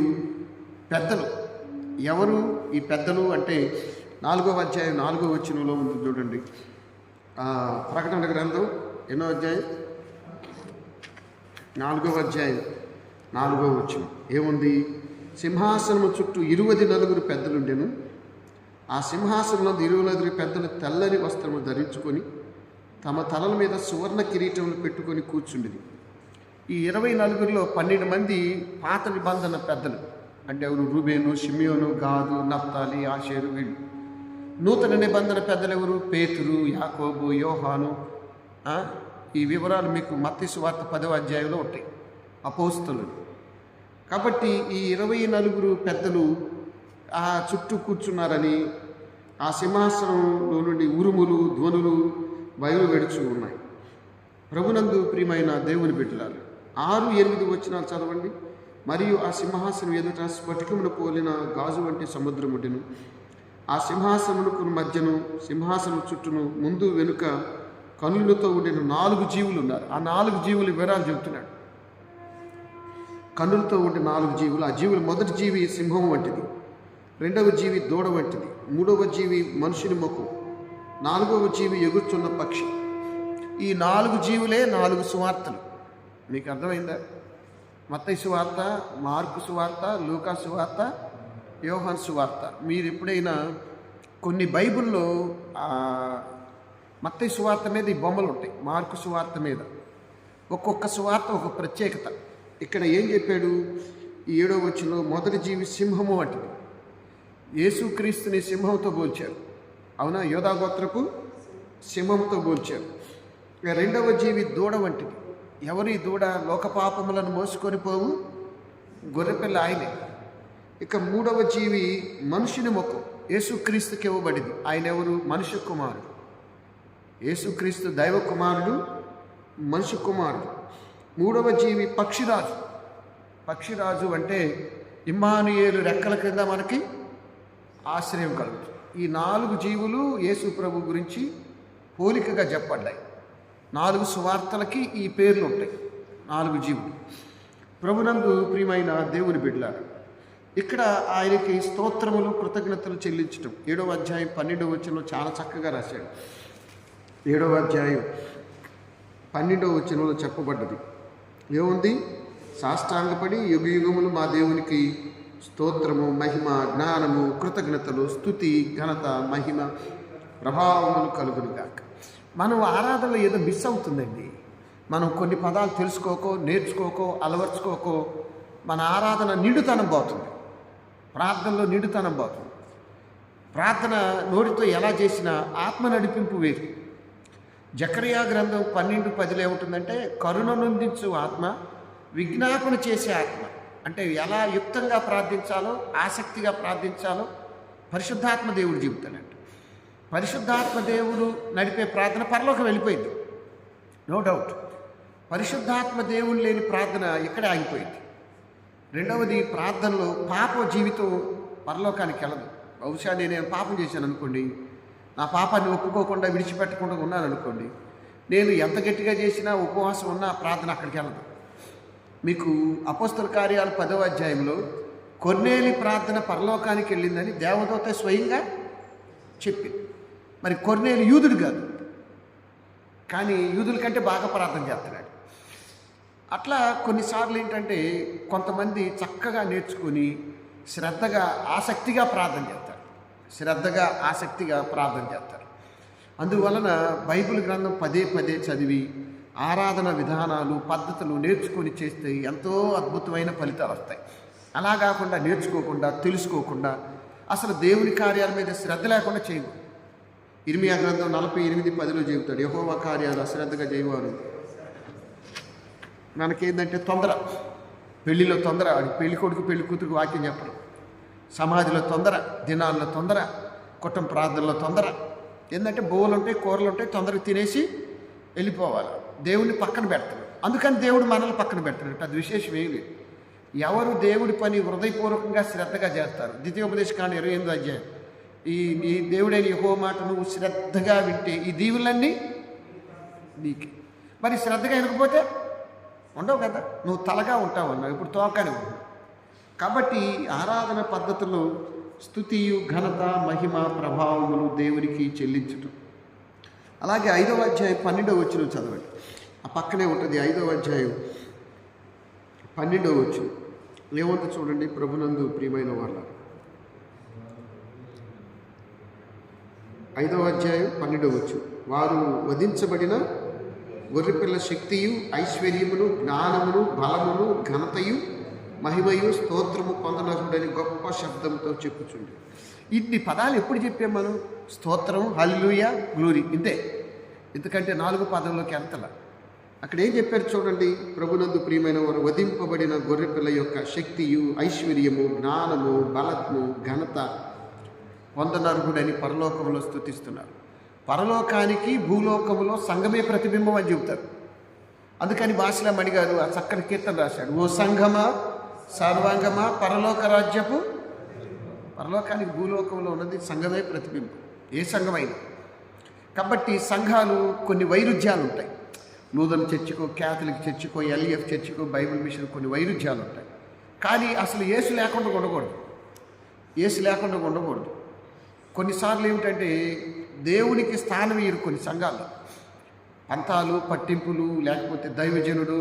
పెద్దలు ఎవరు? ఈ పెద్దలు అంటే 4వ అధ్యాయం 4వ వచనంలో ఉంది చూడండి. ప్రకటన గ్రంథం ఎన్నో అధ్యాయం? 4వ అధ్యాయం 4వ వచనం ఏముంది? సింహాసనము చుట్టూ 24 పెద్దలుండెను. ఆ సింహాసనంలో 24 పెద్దలు తెల్లని వస్త్రము ధరించుకొని తమ తలల మీద సువర్ణ కిరీటములు పెట్టుకొని కూర్చుండిరి. ఈ 24లో 12 మంది పాత నిబంధన పెద్దలు. అంటే ఎవరు? రూబేను, షిమియోను, గాదు, నఫ్తాలి, ఆషేరు. వీళ్ళు. నూతన నిబంధన పెద్దలు ఎవరు? పేతురు, యాకోబు, యోహాను. ఈ వివరాలు మీకు మత్తయి సువార్త 10వ అధ్యాయంలో ఉంటాయి. అపోస్తలులు. కాబట్టి ఈ 24 పెద్దలు ఆ చుట్టూ కూర్చున్నారని ఆ సింహాసనంలో నుండి ఉరుములు, ధ్వనులు బయలు వెడుచు ఉన్నాయి. ప్రభునందు ప్రియమైన దేవుని బిడ్డలారు, 6-8 వచనాలు చదవండి. మరియు ఆ సింహాసనం ఎదుట స్ఫటికమును పోలిన గాజు వంటి సముద్రం ఉండెను. ఆ సింహాసనమునకు మధ్యను, సింహాసనం చుట్టూను, ముందు వెనుక కన్నులతో ఉండిన 4 జీవులు ఉన్నారు. ఆ 4 జీవులు వివరాలు చెబుతున్నాడు. కన్నులతో ఉండే 4 జీవులు. ఆ జీవులు, మొదటి జీవి సింహం వంటిది, 2వ జీవి దూడ వంటిది, 3వ జీవి మనుషుని ముఖం, 4వ జీవి ఎగురుచున్న పక్షి. ఈ 4 జీవులే 4 సువార్తలు. మీకు అర్థమైందా? మత్తయి సువార్త, మార్కు సువార్త, లూకా సువార్త, యోహాను సువార్త. మీరు ఎప్పుడైనా కొన్ని బైబిల్లో మత్తయి సువార్త మీద ఈ బొమ్మలు ఉంటాయి, మార్కు సువార్త మీద. ఒక్కొక్క సువార్త ఒక ప్రత్యేకత. ఇక్కడ ఏం చెప్పాడు? ఈ 7వ వచనంలో మొదటి జీవి సింహము వంటిది. యేసుక్రీస్తుని సింహంతో పోల్చారు. అవునా? యోధా గోత్రపు సింహంతో పోల్చారు. 2వ జీవి దూడ వంటిది. ఎవరి దూడ? లోకపాపములను మోసుకొని పోవు గొర్రెపిల్ల ఆయనే. ఇక 3వ జీవి మనుషుని ముఖం. యేసుక్రీస్తుకి ఇవ్వబడింది. ఆయన ఎవరు? మనుష్య కుమారుడు. యేసుక్రీస్తు దైవ కుమారుడు, మనుష్య కుమారుడు. 3వ జీవి పక్షిరాజు. పక్షిరాజు అంటే ఇమ్మానుయేలు రెక్కల కింద మనకి ఆశ్రయం కలుగుతుంది. ఈ 4 జీవులు యేసు ప్రభు గురించి పోలికగా చెప్పబడ్డాయి. 4 సువార్తలకి ఈ పేర్లు ఉంటాయి. 4 జీవులు. ప్రభునందు ప్రియమైన దేవుని బిడ్డలారా, ఇక్కడ ఆయనకి స్తోత్రములు కృతజ్ఞతలు చెల్లించటం 7వ అధ్యాయం 12వ వచనంలో చాలా చక్కగా రాశాడు. 7వ అధ్యాయం 12వ వచనంలో చెప్పబడ్డది ఏముంది? సాష్టాంగపడి యుగయుగములు మా దేవునికి స్తోత్రము, మహిమ, జ్ఞానము, కృతజ్ఞతలు, స్తుతి, ఘనత, మహిమ, ప్రభావములు కలుగునుగాక. మనం ఆరాధనలో ఏదో మిస్ అవుతుందండి. మనం కొన్ని పదాలు తెలుసుకోకో, నేర్చుకోకో, అలవర్చుకోకో మన ఆరాధన నిండుతనం పోతుంది. ప్రార్థనలో నిండుతనం పోతుంది. ప్రార్థన నోటితో ఎలా చేసినా ఆత్మ నడిపింపు వేరు. జకరియా గ్రంథం 12:10 ఏముంటుందంటే, కరుణ నొందించు ఆత్మ, విజ్ఞాపన చేసే ఆత్మ. అంటే ఎలా యుక్తంగా ప్రార్థించాలో, ఆసక్తిగా ప్రార్థించాలో పరిశుద్ధాత్మ దేవుడు చెబుతాడంట. పరిశుద్ధాత్మ దేవుడు నడిపే ప్రార్థన పరలోకం వెళ్ళిపోయింది, నో డౌట్. పరిశుద్ధాత్మ దేవుడు లేని ప్రార్థన ఇక్కడే ఆగిపోయింది. రెండవది, ప్రార్థనలో పాప జీవితం పరలోకానికి వెళ్ళదు. బహుశా నేను పాపం చేశాను అనుకోండి, నా పాపాన్ని ఒప్పుకోకుండా విడిచిపెట్టకుండా ఉన్నాను అనుకోండి, నేను ఎంత గట్టిగా చేసినా ఉపవాసం ఉన్నా ప్రార్థన అక్కడికి వెళ్ళదు. మీకు అపోస్తల కార్యాలు 10వ అధ్యాయంలో కొర్నేలి ప్రార్థన పరలోకానికి వెళ్ళిందని దేవదూత స్వయంగా చెప్పింది. మరి కొర్నేలి యూదుడు కాదు, కానీ యూదుల కంటే బాగా ప్రార్థన చేస్తున్నాడు. అట్లా కొన్నిసార్లు ఏంటంటే కొంతమంది చక్కగా నేర్చుకుని శ్రద్ధగా ఆసక్తిగా ప్రార్థన చేస్తారు, శ్రద్ధగా ఆసక్తిగా ప్రార్థన చేస్తారు. అందువలన బైబిల్ గ్రంథం పదే చదివి ఆరాధన విధానాలు, పద్ధతులు నేర్చుకొని చేస్తే ఎంతో అద్భుతమైన ఫలితాలు వస్తాయి. అలా కాకుండా నేర్చుకోకుండా, తెలుసుకోకుండా, అసలు దేవుని కార్యాల మీద శ్రద్ధ లేకుండా చేయము. ఇర్మియా గ్రంథం 48:10 చెబుతాడు, యెహోవా కార్యాలు అశ్రద్ధగా చేయవారు. మనకేంటంటే తొందర, పెళ్లిలో తొందర, పెళ్లి కొడుకు పెళ్లి కూతురికి వాక్యం చెప్పడం, సమాధిలో తొందర, దినాల్లో తొందర, కుటుంబ ప్రార్థనలో తొందర. ఏంటంటే బోవులు ఉంటాయి, కూరలు ఉంటాయి, తొందరగా తినేసి వెళ్ళిపోవాలి. దేవుడిని పక్కన పెడతాడు. అందుకని దేవుడు మనల్ని పక్కన పెడతాడు. అది విశేషం ఏమి లేదు. ఎవరు దేవుడి పని హృదయపూర్వకంగా శ్రద్ధగా చేస్తారు. ద్వితీయోపదేశకాండం 28వ అధ్యాయం, ఈ దేవుడైన యెహోవా మాట నువ్వు శ్రద్ధగా వింటే ఈ దీవులన్నీ నీకే. మరి శ్రద్ధగా వినకపోతే ఉండవు కదా, నువ్వు తలగా ఉంటావు అన్నావు, ఇప్పుడు తోకనే ఉన్నావు. కాబట్టి ఆరాధన పద్ధతుల్లో స్తుతియు, ఘనత, మహిమ, ప్రభావములు దేవునికి చెల్లించటం. అలాగే 5వ అధ్యాయం 12వ వచనం చదవండి. ఆ పక్కనే ఉంటుంది 5వ అధ్యాయం 12వ వచనం. ఏముంది చూడండి, ప్రభునందు ప్రియమైన వాళ్ళ. 5వ అధ్యాయం 12వ వచనం. వారు వధించబడిన గొర్రెపిల్ల శక్తియు, ఐశ్వర్యమును, జ్ఞానమును, బలమును, ఘనతయు, మహిమయు, స్తోత్రము పొందనరుడని గొప్ప శబ్దంతో చెప్పుచుండి. ఇన్ని పదాలు ఎప్పుడు చెప్పాం మనం? స్తోత్రం, హల్లెలూయా, గ్లోరీ, ఇంతే. ఎందుకంటే 4 పదంలోకి ఎంతలా. అక్కడ ఏం చెప్పారు చూడండి, ప్రభునందు ప్రియమైన వారు వధింపబడిన గొర్రెపిల్ల యొక్క శక్తియు, ఐశ్వర్యము, జ్ఞానము, బలము, ఘనత పొందనర్హుడని పరలోకంలో స్తుతిస్తున్నారు. పరలోకానికి భూలోకములో సంఘమే ప్రతిబింబం అని చెబుతారు. అందుకని భాషలో మణిగారు ఆ చక్కని కీర్తన రాశాడు, ఓ సంఘమా, సర్వాంగమా, పరలోక రాజ్యపు. పరలోకానికి భూలోకంలో ఉన్నది సంఘమే ప్రతిబింబం, ఏ సంఘమైనా. కాబట్టి సంఘాలు కొన్ని వైరుధ్యాలు ఉంటాయి. నూతన చర్చికో, క్యాథలిక్ చర్చికో, ఎల్ఈఎఫ్ చర్చికో, బైబిల్ మిషన్ కొన్ని వైరుధ్యాలు ఉంటాయి. కానీ అసలు యేసు లేకుండా ఉండకూడదు, యేసు లేకుండా ఉండకూడదు. కొన్నిసార్లు ఏమిటంటే దేవునికి స్థానం ఇయ్యరు కొన్ని సంఘాలు. పంతాలు, పట్టింపులు, లేకపోతే దైవజనుడు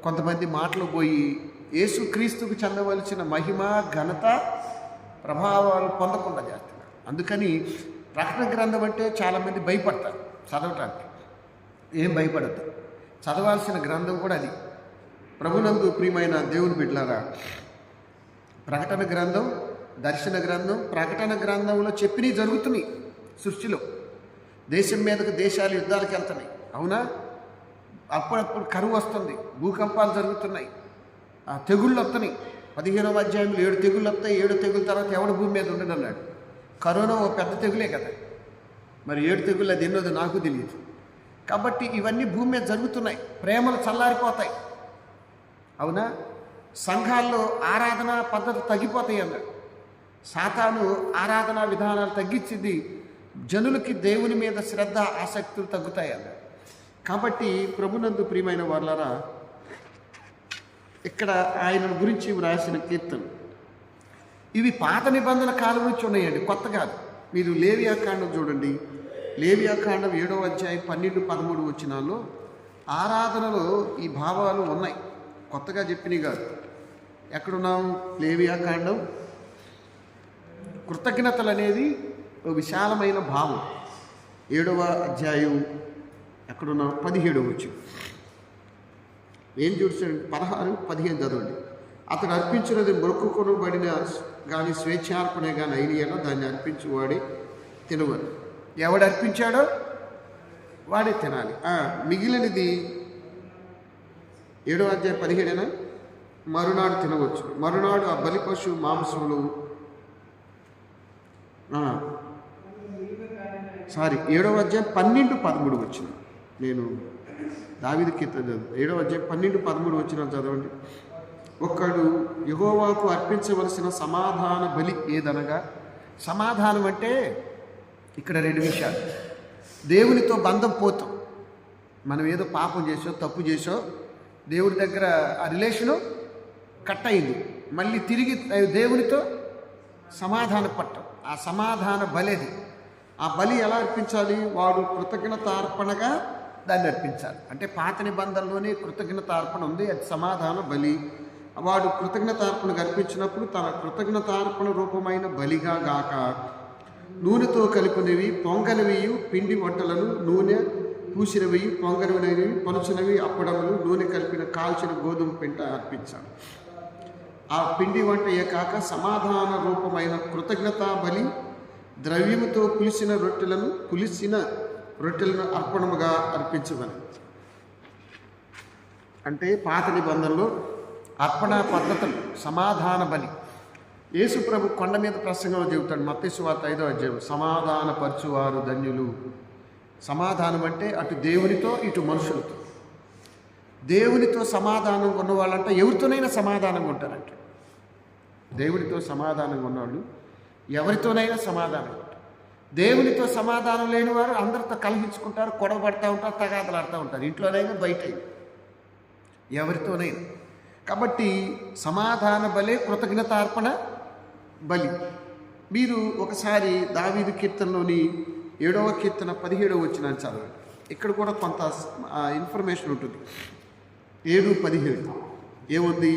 కొంతమంది మాటలు పోయి యేసు క్రీస్తుకు చెందవలసిన మహిమ, ఘనత, ప్రభావాలు పొందకుండా చేస్తున్నారు. అందుకని ప్రకటన గ్రంథం అంటే చాలామంది భయపడతారు చదవటానికి. ఏం భయపడద్దు, చదవాల్సిన గ్రంథం కూడా అది. ప్రభునందు ప్రియమైన దేవుని బిడ్డలారా, ప్రకటన గ్రంథం, దర్శన గ్రంథం, ప్రకటన గ్రంథంలో చెప్పినవి జరుగుతున్నాయి. సృష్టిలో దేశం మీదకు దేశాలు యుద్ధాలకు వెళ్తున్నాయి, అవునా? అప్పుడప్పుడు కరువు వస్తుంది, భూకంపాలు జరుగుతున్నాయి, తెగుళ్ళు వస్తున్నాయి. 15వ అధ్యాయంలో 7 తెగుళ్ళు వస్తాయి. 7 తెగుల తర్వాత ఎవడు భూమి మీద ఉండడు అన్నాడు. కరోనా ఓ పెద్ద తెగులే కదా, మరి 7 తెగుళ్ళు అది ఎన్నోదో నాకు తెలియదు. కాబట్టి ఇవన్నీ భూమి మీద జరుగుతున్నాయి. ప్రేమలు చల్లారిపోతాయి, అవునా? సంఘాల్లో ఆరాధన పద్ధతి తగ్గిపోతాయి అన్నాడు. సాతాను ఆరాధనా విధానాలు తగ్గించింది, జనులకి దేవుని మీద శ్రద్ధ, ఆసక్తులు తగ్గుతాయి అన్నాడు. కాబట్టి ప్రభునందు ప్రియమైన వాళ్ళరా, ఇక్కడ ఆయన గురించి వ్రాసిన కీర్తన. ఇవి పాత నిబంధన కాలం నుంచి ఉన్నాయండి, కొత్త కాదు. మీరు లేవియాకాండం చూడండి. లేవియాకాండం 7వ అధ్యాయం 12-13 వచనాల్లో ఆరాధనలో ఈ భావాలు ఉన్నాయి, కొత్తగా చెప్పినవి కాదు. ఎక్కడున్నాం? లేవియాకాండం. కృతజ్ఞతలు అనేది ఒక విశాలమైన భావం. 7వ అధ్యాయం ఎక్కడున్నాం? 17వ వచనం. ఏం చూడండి, 16-15 చదవండి. అతడు అర్పించినది మొక్కుకొనబడిన కానీ స్వేచ్ఛార్పణే కానీ అయినా దాన్ని అర్పించేవాడే తినవని. ఎవడు అర్పించాడో వాడే తినాలి. మిగిలినది 7వ అధ్యాయం 17 మరునాడు తినవచ్చు. మరునాడు ఆ బలి పశువు మాంసములు 7వ అధ్యాయం 12-13 వచ్చిన. నేను దావీదు కీర్తన చదువు 7వ అధ్యాయం 12-13 వచ్చిన చదవండి. ఒక్కడు యెహోవాకు అర్పించవలసిన సమాధాన బలి ఏదనగా, సమాధానం అంటే ఇక్కడ 2 విషయాలు. దేవునితో బంధం పోతాం. మనం ఏదో పాపం చేసో తప్పు చేసో దేవుడి దగ్గర ఆ రిలేషను కట్ అయింది, మళ్ళీ తిరిగి దేవునితో సమాధాన పట్టం. ఆ సమాధాన బలిది. ఆ బలి ఎలా అర్పించాలి? వాడు కృతజ్ఞతార్పణగా దాన్ని అర్పించాలి. అంటే పాత నిబంధనలోనే కృతజ్ఞతార్పణ ఉంది, అది సమాధాన బలి. వాడు కృతజ్ఞతార్పణగా అర్పించినప్పుడు తన కృతజ్ఞతార్పణ రూపమైన బలిగా గాక నూనెతో కలిపినవి పొంగనివి పిండి వంటలను, నూనె పూసినవి పొంగనివి పలుచినవి అప్పడములు, నూనె కలిపిన కాల్చిన గోధుమ పింట అర్పించాలి. ఆ పిండి వంటయే కాక సమాధాన రూపమైన కృతజ్ఞతా బలి ద్రవ్యముతో పులిసిన రొట్టెలను అర్పణముగా అర్పించమని. అంటే పాత నిబంధనలో అర్పణ పద్ధతులు, సమాధాన బలి. యేసు ప్రభు కొండ మీద ప్రసంగంలో చెబుతాడు, మత్తయి సువార్త 5వ అధ్యాయం, సమాధాన పరచువారు ధన్యులు. సమాధానం అంటే అటు దేవునితో ఇటు మనుషులతో. దేవునితో సమాధానంగా ఉన్నవాళ్ళంటే ఎవరితోనైనా సమాధానంగా ఉంటారంట. దేవునితో సమాధానంగా ఉన్నవాళ్ళు ఎవరితోనైనా సమాధానం ఉంటారు. దేవునితో సమాధానం లేని వారు అందరితో కలహించుకుంటారు, గొడవపడుతూ ఉంటారు, తగాదలాడుతూ ఉంటారు, ఇంట్లోనైనా బయట ఎవరితోనైనా. కాబట్టి సమాధాన బలే కృతజ్ఞతార్పణ బలి. మీరు ఒకసారి దావీదు కీర్తనలోని 7వ కీర్తన 17వ వచనాన్ని చదవండి. ఇక్కడ కూడా కొంత ఇన్ఫర్మేషన్ ఉంటుంది. 7:17 ఏముంది?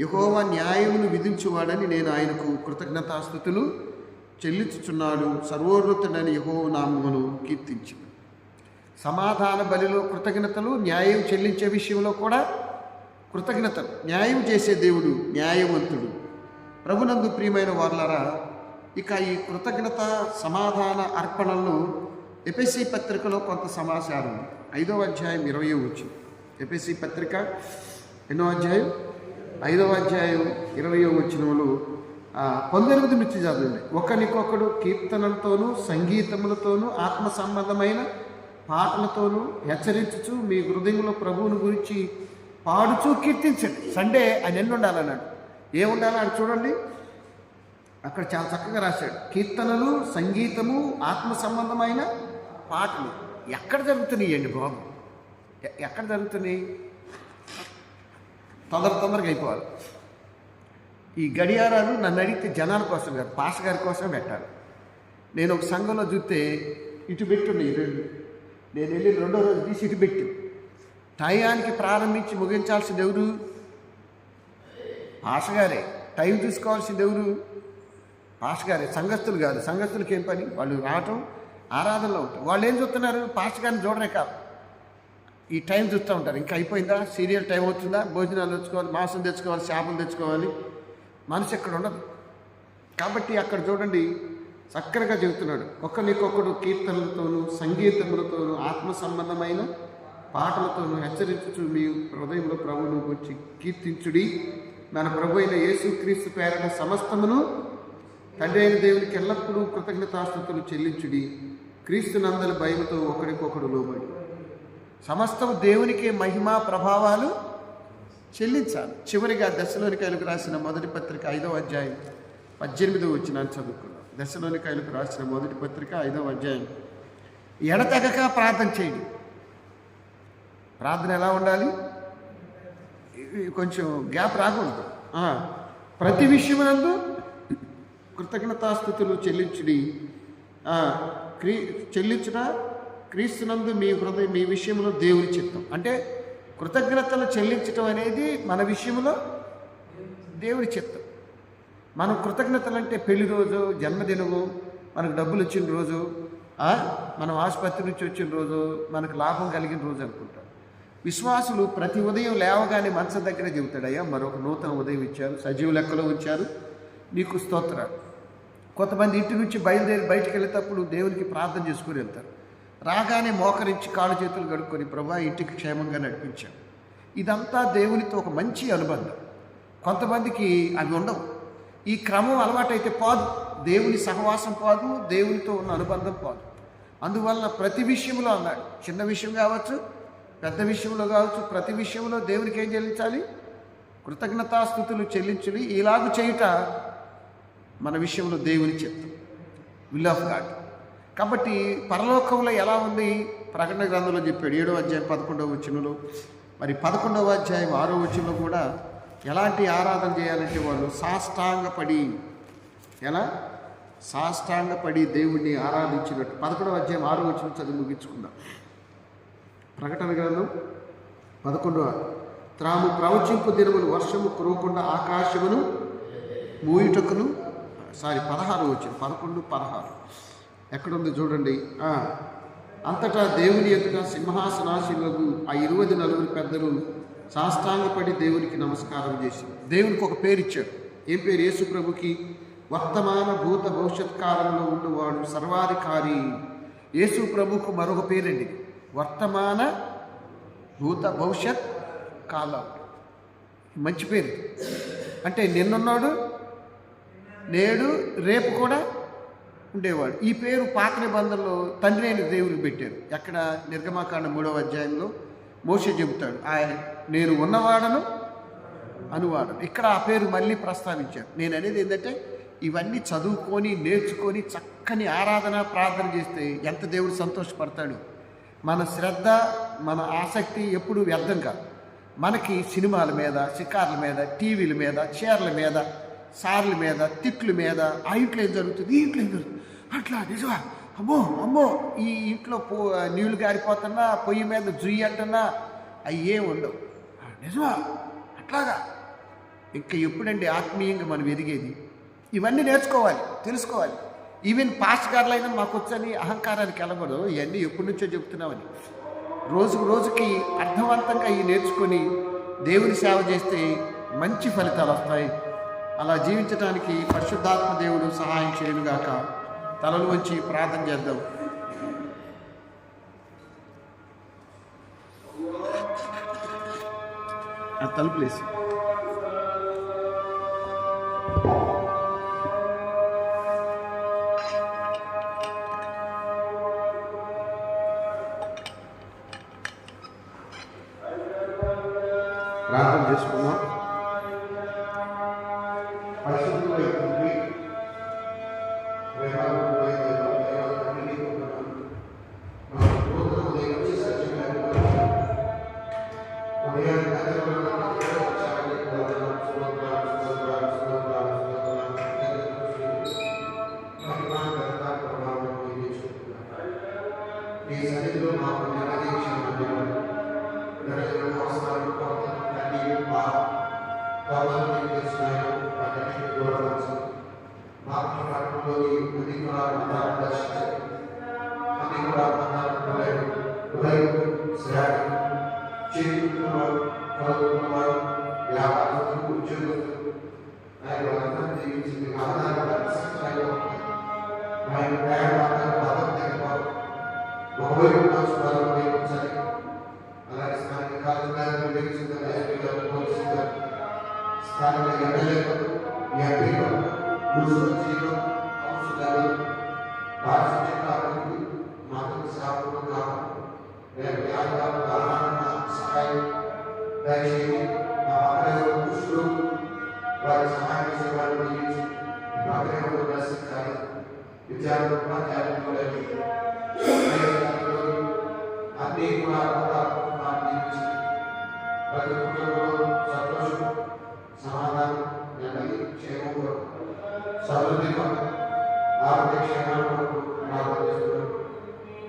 యెహోవా న్యాయమును విధించువాడని నేను ఆయనకు కృతజ్ఞతాస్తుతులు చెల్లించుచున్నాడు, సర్వోన్నతుడని యెహోవా నామమును కీర్తించు. సమాధాన బలిలో కృతజ్ఞతలు, న్యాయం చెల్లించే విషయంలో కూడా కృతజ్ఞతలు. న్యాయం చేసే దేవుడు న్యాయవంతుడు. ప్రభునందు ప్రియమైన వారలారా, ఇక ఈ కృతజ్ఞత సమాధాన అర్పణలను ఎఫెసీ పత్రికలో కొంత సమాచారం. 5వ అధ్యాయం 20వ వచనం. ఎఫెసీ పత్రిక 8వ అధ్యాయం 5వ అధ్యాయం 20వ వచనంలో 19 నుంచి చదవండి. ఒకరికొకడు కీర్తనలతోనూ సంగీతములతోనూ ఆత్మ సంబంధమైన పాటలతోనూ హెచ్చరించుచు మీ హృదయంలో ప్రభువుని గురించి పాడుచూ కీర్తించండి. సండే ఆయన ఎన్ని ఉండాలన్నాడు. ఏముండాలని చూడండి, అక్కడ చాలా చక్కగా రాశాడు. కీర్తనలు, సంగీతము, ఆత్మ సంబంధమైన పాటలు. ఎక్కడ జరుగుతున్నాయండి బాబు? ఎక్కడ జరుగుతున్నాయి? తొందరగా అయిపోవాలి. ఈ గడియారాలు నన్ను అడిగితే జనాల కోసం కాదు, పాస్ గారి కోసం పెట్టాలి. నేను ఒక సంఘంలో చూస్తే ఇటు పెట్టున్నాయి రెండు. నేను వెళ్ళి 2వ రోజు తీసి ఇటు పెట్టి టయానికి ప్రారంభించి ముగించాల్సింది ఎవరు? పాస్గారే. టైం చూసుకోవాల్సింది ఎవరు? పాస్గారే. సంఘస్థులు కాదు. సంఘస్థులకి ఏం పని? వాళ్ళు రావటం ఆరాధనలో ఉంటారు. వాళ్ళు ఏం చూస్తున్నారు? పాస్ గారిని చూడరే కాదు, ఈ టైం చూస్తూ ఉంటారు. ఇంకా అయిపోయిందా, సీరియల్ టైం అవుతుందా, భోజనాలు తెచ్చుకోవాలి, మాంసం తెచ్చుకోవాలి, చేపలు తెచ్చుకోవాలి. మనసు ఎక్కడ ఉండదు. కాబట్టి అక్కడ చూడండి చక్కగా చెబుతున్నాడు. ఒకరికొకడు కీర్తనలతోనూ సంగీతములతోనూ ఆత్మ సంబంధమైన పాటలతోనూ హెచ్చరించుచు మీ హృదయంలో ప్రభువును గురించి కీర్తించుడి. మన ప్రభు అయిన యేసుక్రీస్తు పేరట సమస్తమును తండ్రి అయిన దేవునికి ఎల్లప్పుడూ కృతజ్ఞతాస్తుతులు చెల్లించుడి. క్రీస్తునందలి భయముతో ఒకరికొకడు లోబడి. సమస్తము దేవునికే మహిమా ప్రభావాలు చెల్లించాలి. చివరిగా దశలోనికాయలకు రాసిన మొదటి పత్రిక 5వ అధ్యాయం 18వ వచనాన్ని చదువుకున్నాం. దశలోనికాయలకు రాసిన మొదటి పత్రిక 5వ అధ్యాయం. ఎడతెగక ప్రార్థన చేయండి. ప్రార్థన ఎలా ఉండాలి? కొంచెం గ్యాప్ రాకూడదు. ప్రతి విషయమునందు కృతజ్ఞతాస్థుతులు చెల్లించుడి. చెల్లించుట క్రీస్తునందు మీ విషయంలో దేవుని చిత్తం. అంటే కృతజ్ఞతలు చెల్లించటం అనేది మన విషయంలో దేవుని చిత్తం. మనం కృతజ్ఞతలు అంటే పెళ్లి రోజు, జన్మదినము, మనకు డబ్బులు వచ్చిన రోజు, మనం ఆసుపత్రి నుంచి వచ్చిన రోజు, మనకు లాభం కలిగిన రోజు అనుకుంటాం. విశ్వాసులు ప్రతి ఉదయం లేవగానే మనసు దగ్గర చెబుతాడు, అయ్యా మరొక నూతన ఉదయం ఇచ్చారు, సజీవ లెక్కలో ఉంచారు, నీకు స్తోత్రాలు. కొంతమంది ఇంటి నుంచి బయలుదేరి బయటికి వెళ్ళేటప్పుడు దేవునికి ప్రార్థన చేసుకుని వెళ్తారు. రాగానే మోకరించి కాళ్ళు చేతులు కడుక్కొని ప్రభా ఇంటికి క్షేమంగా నడిపించాం. ఇదంతా దేవునితో ఒక మంచి అనుబంధం. కొంతమందికి అవి ఉండవు. ఈ క్రమం అలవాటైతే పోదు, దేవుని సహవాసం పోదు, దేవునితో ఉన్న అనుబంధం పోదు. అందువల్ల ప్రతి విషయంలో అన్నాడు, చిన్న విషయం కావచ్చు, పెద్ద విషయంలో కావచ్చు, ప్రతి విషయంలో దేవునికి ఏం చెల్లించాలి? కృతజ్ఞతాస్థుతులు చెల్లించాలి. ఇలాగ చేయుట మన విషయంలో దేవుని చిత్తం, విల్ ఆఫ్ గాడ్. కాబట్టి పరలోకంలో ఎలా ఉంది? ప్రకటన గ్రంథంలో చెప్పాడు 7వ అధ్యాయం 11వ వచనంలో. మరి 11వ అధ్యాయం 6వ వచనంలో కూడా ఎలాంటి ఆరాధన చేయాలంటే వాళ్ళు సాష్టాంగపడి, ఎలా సాష్టాంగపడి దేవుణ్ణి ఆరాధించినట్టు. 11వ అధ్యాయం 6వ వచనం చదివి ముగించుకుందాం. ప్రకటన గ్రంథం 11వ. త్రాము ప్రవచింపు దినములు వర్షము కురవకుండా ఆకాశమును మూయుటకును 16వ వచనం 11, 16 ఎక్కడుంది చూడండి. అంతటా దేవుని ఎదుట సింహాసనాశీనులకు ఆ 24 పెద్దలు సాష్టాంగపడి దేవునికి నమస్కారం చేసి, దేవునికి ఒక పేరు ఇచ్చాడు. ఏం పేరు? యేసు ప్రభుకి వర్తమాన భూత భవిష్యత్ కాలంలో ఉన్నవాడు సర్వాధికారి. యేసు ప్రభుకు మరొక పేరండి, వర్తమాన భూత భవిష్యత్ కాలం. మంచి పేరు. అంటే నిన్నున్నాడు, నేడు, రేపు కూడా ఉండేవాడు. ఈ పేరు పాత నిబంధనలో తండ్రి అయిన దేవుడికి పెట్టారు. ఎక్కడ? నిర్గమాకాండ 3వ అధ్యాయంలో మోషే చెబుతాడు, ఆయన నేను ఉన్నవాడను అనువాడను. ఇక్కడ ఆ పేరు మళ్ళీ ప్రస్తావించారు. నేను అనేది ఏంటంటే ఇవన్నీ చదువుకొని నేర్చుకొని చక్కని ఆరాధన ప్రార్థన చేస్తే ఎంత దేవుడు సంతోషపడతాడు. మన శ్రద్ధ, మన ఆసక్తి ఎప్పుడు వ్యర్థం కాదు. మనకి సినిమాల మీద, షికార్ల మీద, టీవీల మీద, చీరల మీద, సార్ల మీద, తిట్ల మీద, ఆ ఇంట్లో ఏం జరుగుతుంది, ఈ ఇంట్లో ఏం జరుగుతుంది, అట్లా నిజమా, అమ్మో అమ్మో, ఈ ఇంట్లో నీళ్లు గారిపోతున్నా, పొయ్యి మీద జుయ్యి అంటున్నా, అవి ఏం ఉండవు. నిజమా, అట్లాగా. ఇంకా ఎప్పుడండి ఆత్మీయంగా మనం ఎదిగేది? ఇవన్నీ నేర్చుకోవాలి, తెలుసుకోవాలి. ఈవెన్ పాస్ట్ గారులైనా మాకు వచ్చని అహంకారానికి వెళ్ళకూడదు. ఇవన్నీ ఎప్పటి నుంచో చెబుతున్నామని. రోజుకి అర్థవంతంగా ఇవి నేర్చుకొని దేవుని సేవ చేస్తే మంచి ఫలితాలు వస్తాయి. అలా జీవించడానికి పరిశుద్ధాత్మ దేవుడు సహాయం చేయనుగాక. తలలు వంచి ప్రార్థన చేద్దాం. తలుపులేసి ప్రార్థన చేసుకున్నాం. ప్రతి కుటుంబంలో సంతోషం, సమాధానం, నెమ్మది, క్షేమంలో సమృద్ధి ఆరోగ్య క్షేమాల వరకు ప్రార్థిస్తున్నాం.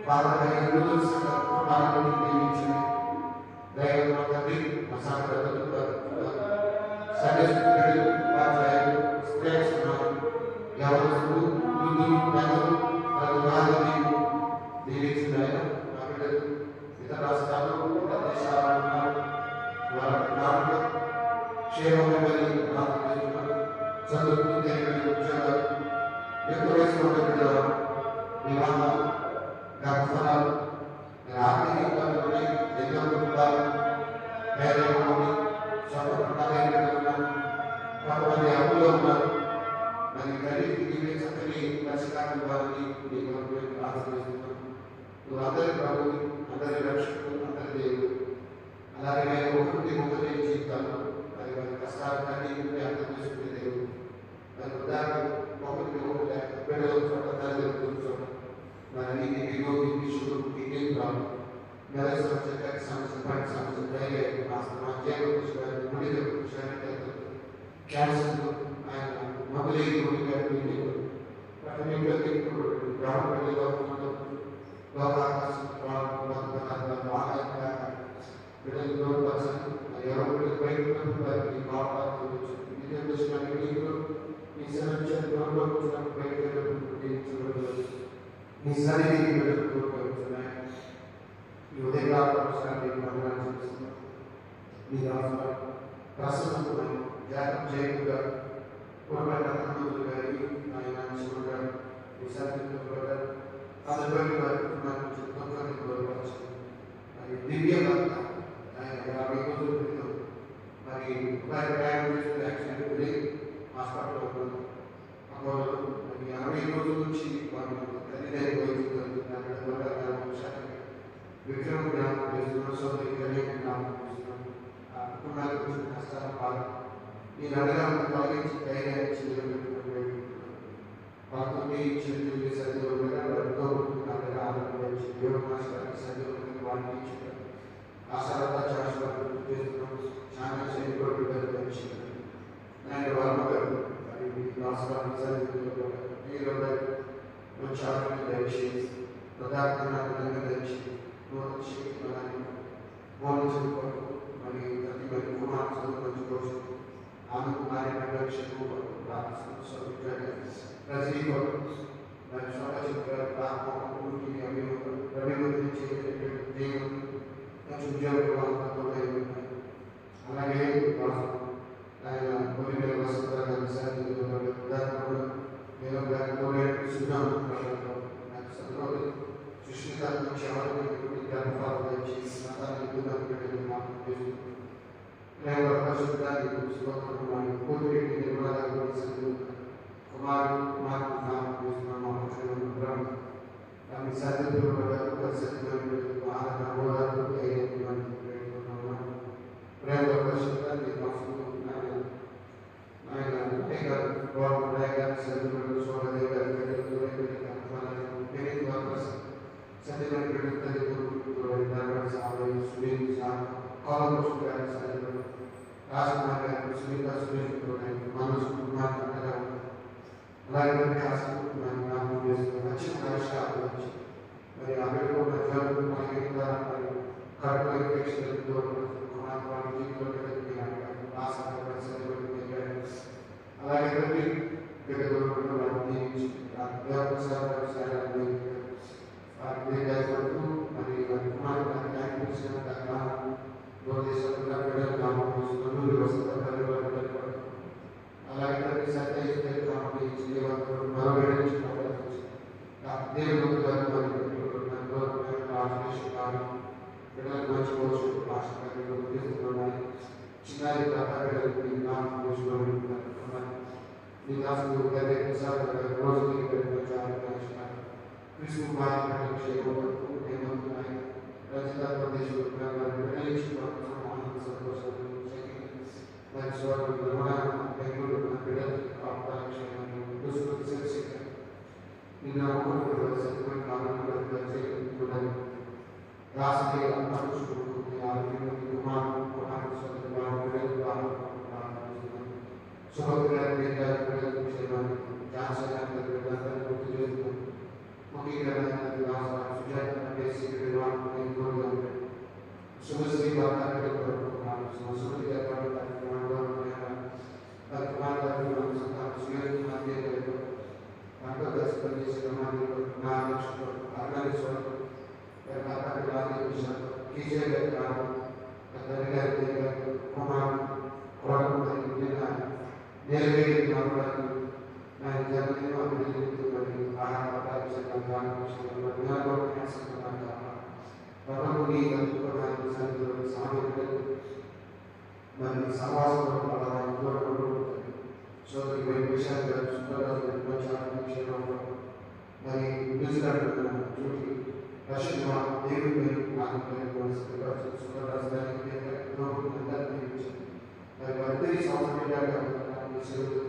పాదమైన కుటుంబాలను దీవించండి. దైవ తండ్రి మసాలు సర్వశక్తుడు ఉపాధ్యాయులు శ్రేష్ఠులు యవనస్తులు వృద్ధులు పెద్దలు ప్రతివాదిని దీవించిన ఇతర రాష్ట్రాలు ఇతర దేశాలు ఉన్నారు. వారి క్షేమమని ప్రార్థిస్తున్నాం. చదువుకు తెలియని ఉద్యోగాలు ఎక్కువ వయసులో వివాహాలు గర్భఫలాలు ఆర్థిక ఇబ్బందులు ఎన్నో కుటుంబాలు పేదరికం కొంతమంది అప్పులో ఉన్నారు. మరి తల్లి చక్కని పరిష్కారం వారిని ఆశ్రయిస్తున్నాం. నువ్వు అందరి ప్రభువు, అందరి రక్షకుడు, అందరి దేవుడు. అలాగే ఒకటి జీవితాలు మరి వారి కష్టాలు కన్నీ అర్థం చేసుకునే దేవుడు. మరి ఉదాహరణ ఒకటి బిడ్డలు చోట తల్లి కూర్చోండి. మరి విషయంలో ఇంకేం రాదు. मेरे समझ तक समझ रहे मास्टर गुड़ी कैंसर मगले गुड़ी రాష్ట్రీయ నేరుగా మాట్లాడుతూ ఆయన జన్మదిన అభివృద్ధి మరియు ఆహార పదార్థాలు దాని విషయంలో ప్రభుత్వ ఈ అద్భుతమైన సంఖ్యలో సామెతలు మరియు సమాజంలో సోదరి వైశాఖ సుందరరాజు విషయంలో మరి న్యూజిలాండ్ జ్యోతి రష్యా దేవుడి సుందరరాజు గారికి మరి వారిద్దరి సంవత్సరాలుగా Gracias.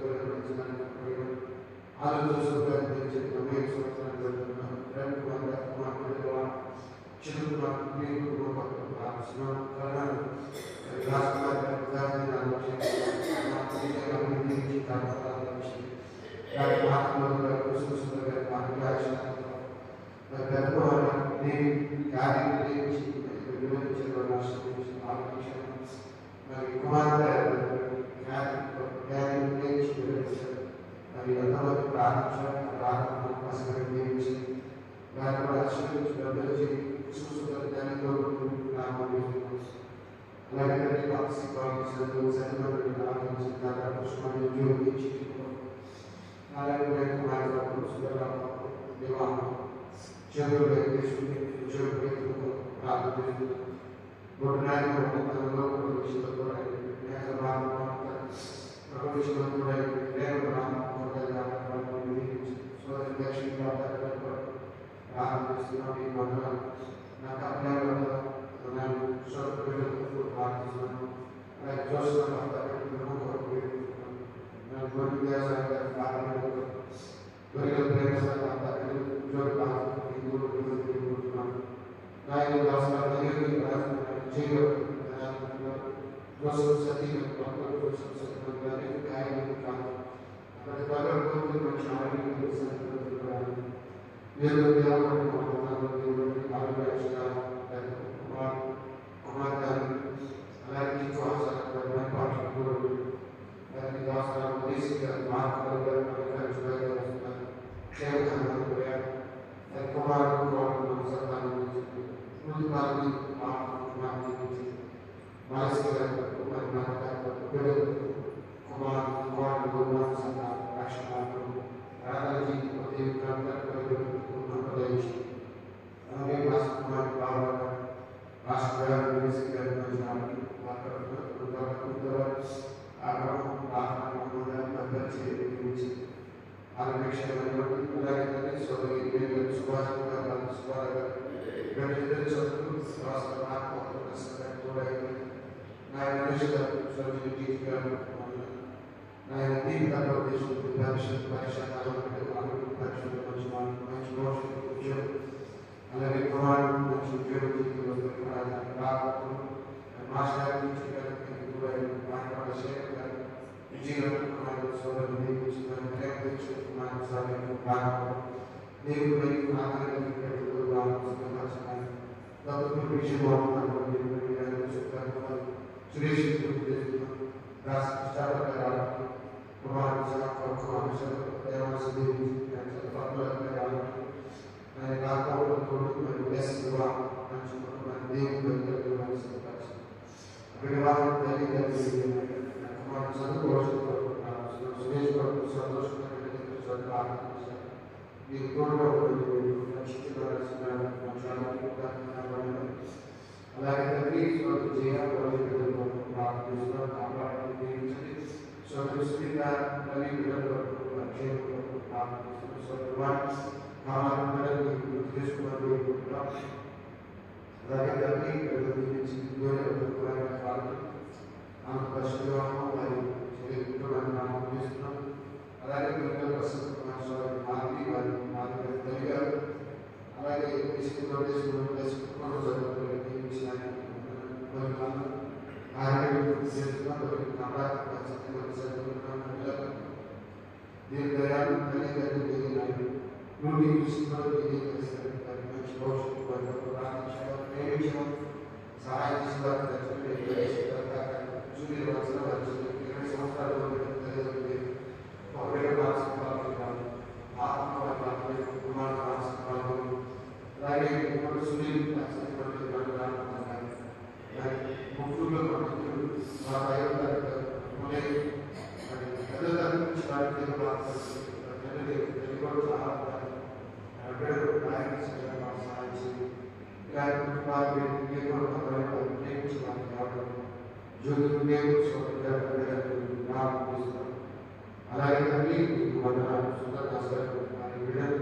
అలాగే తండ్రి మీకు వందనాలు. సుందరదాస్ గారు వారి బిడ్డలు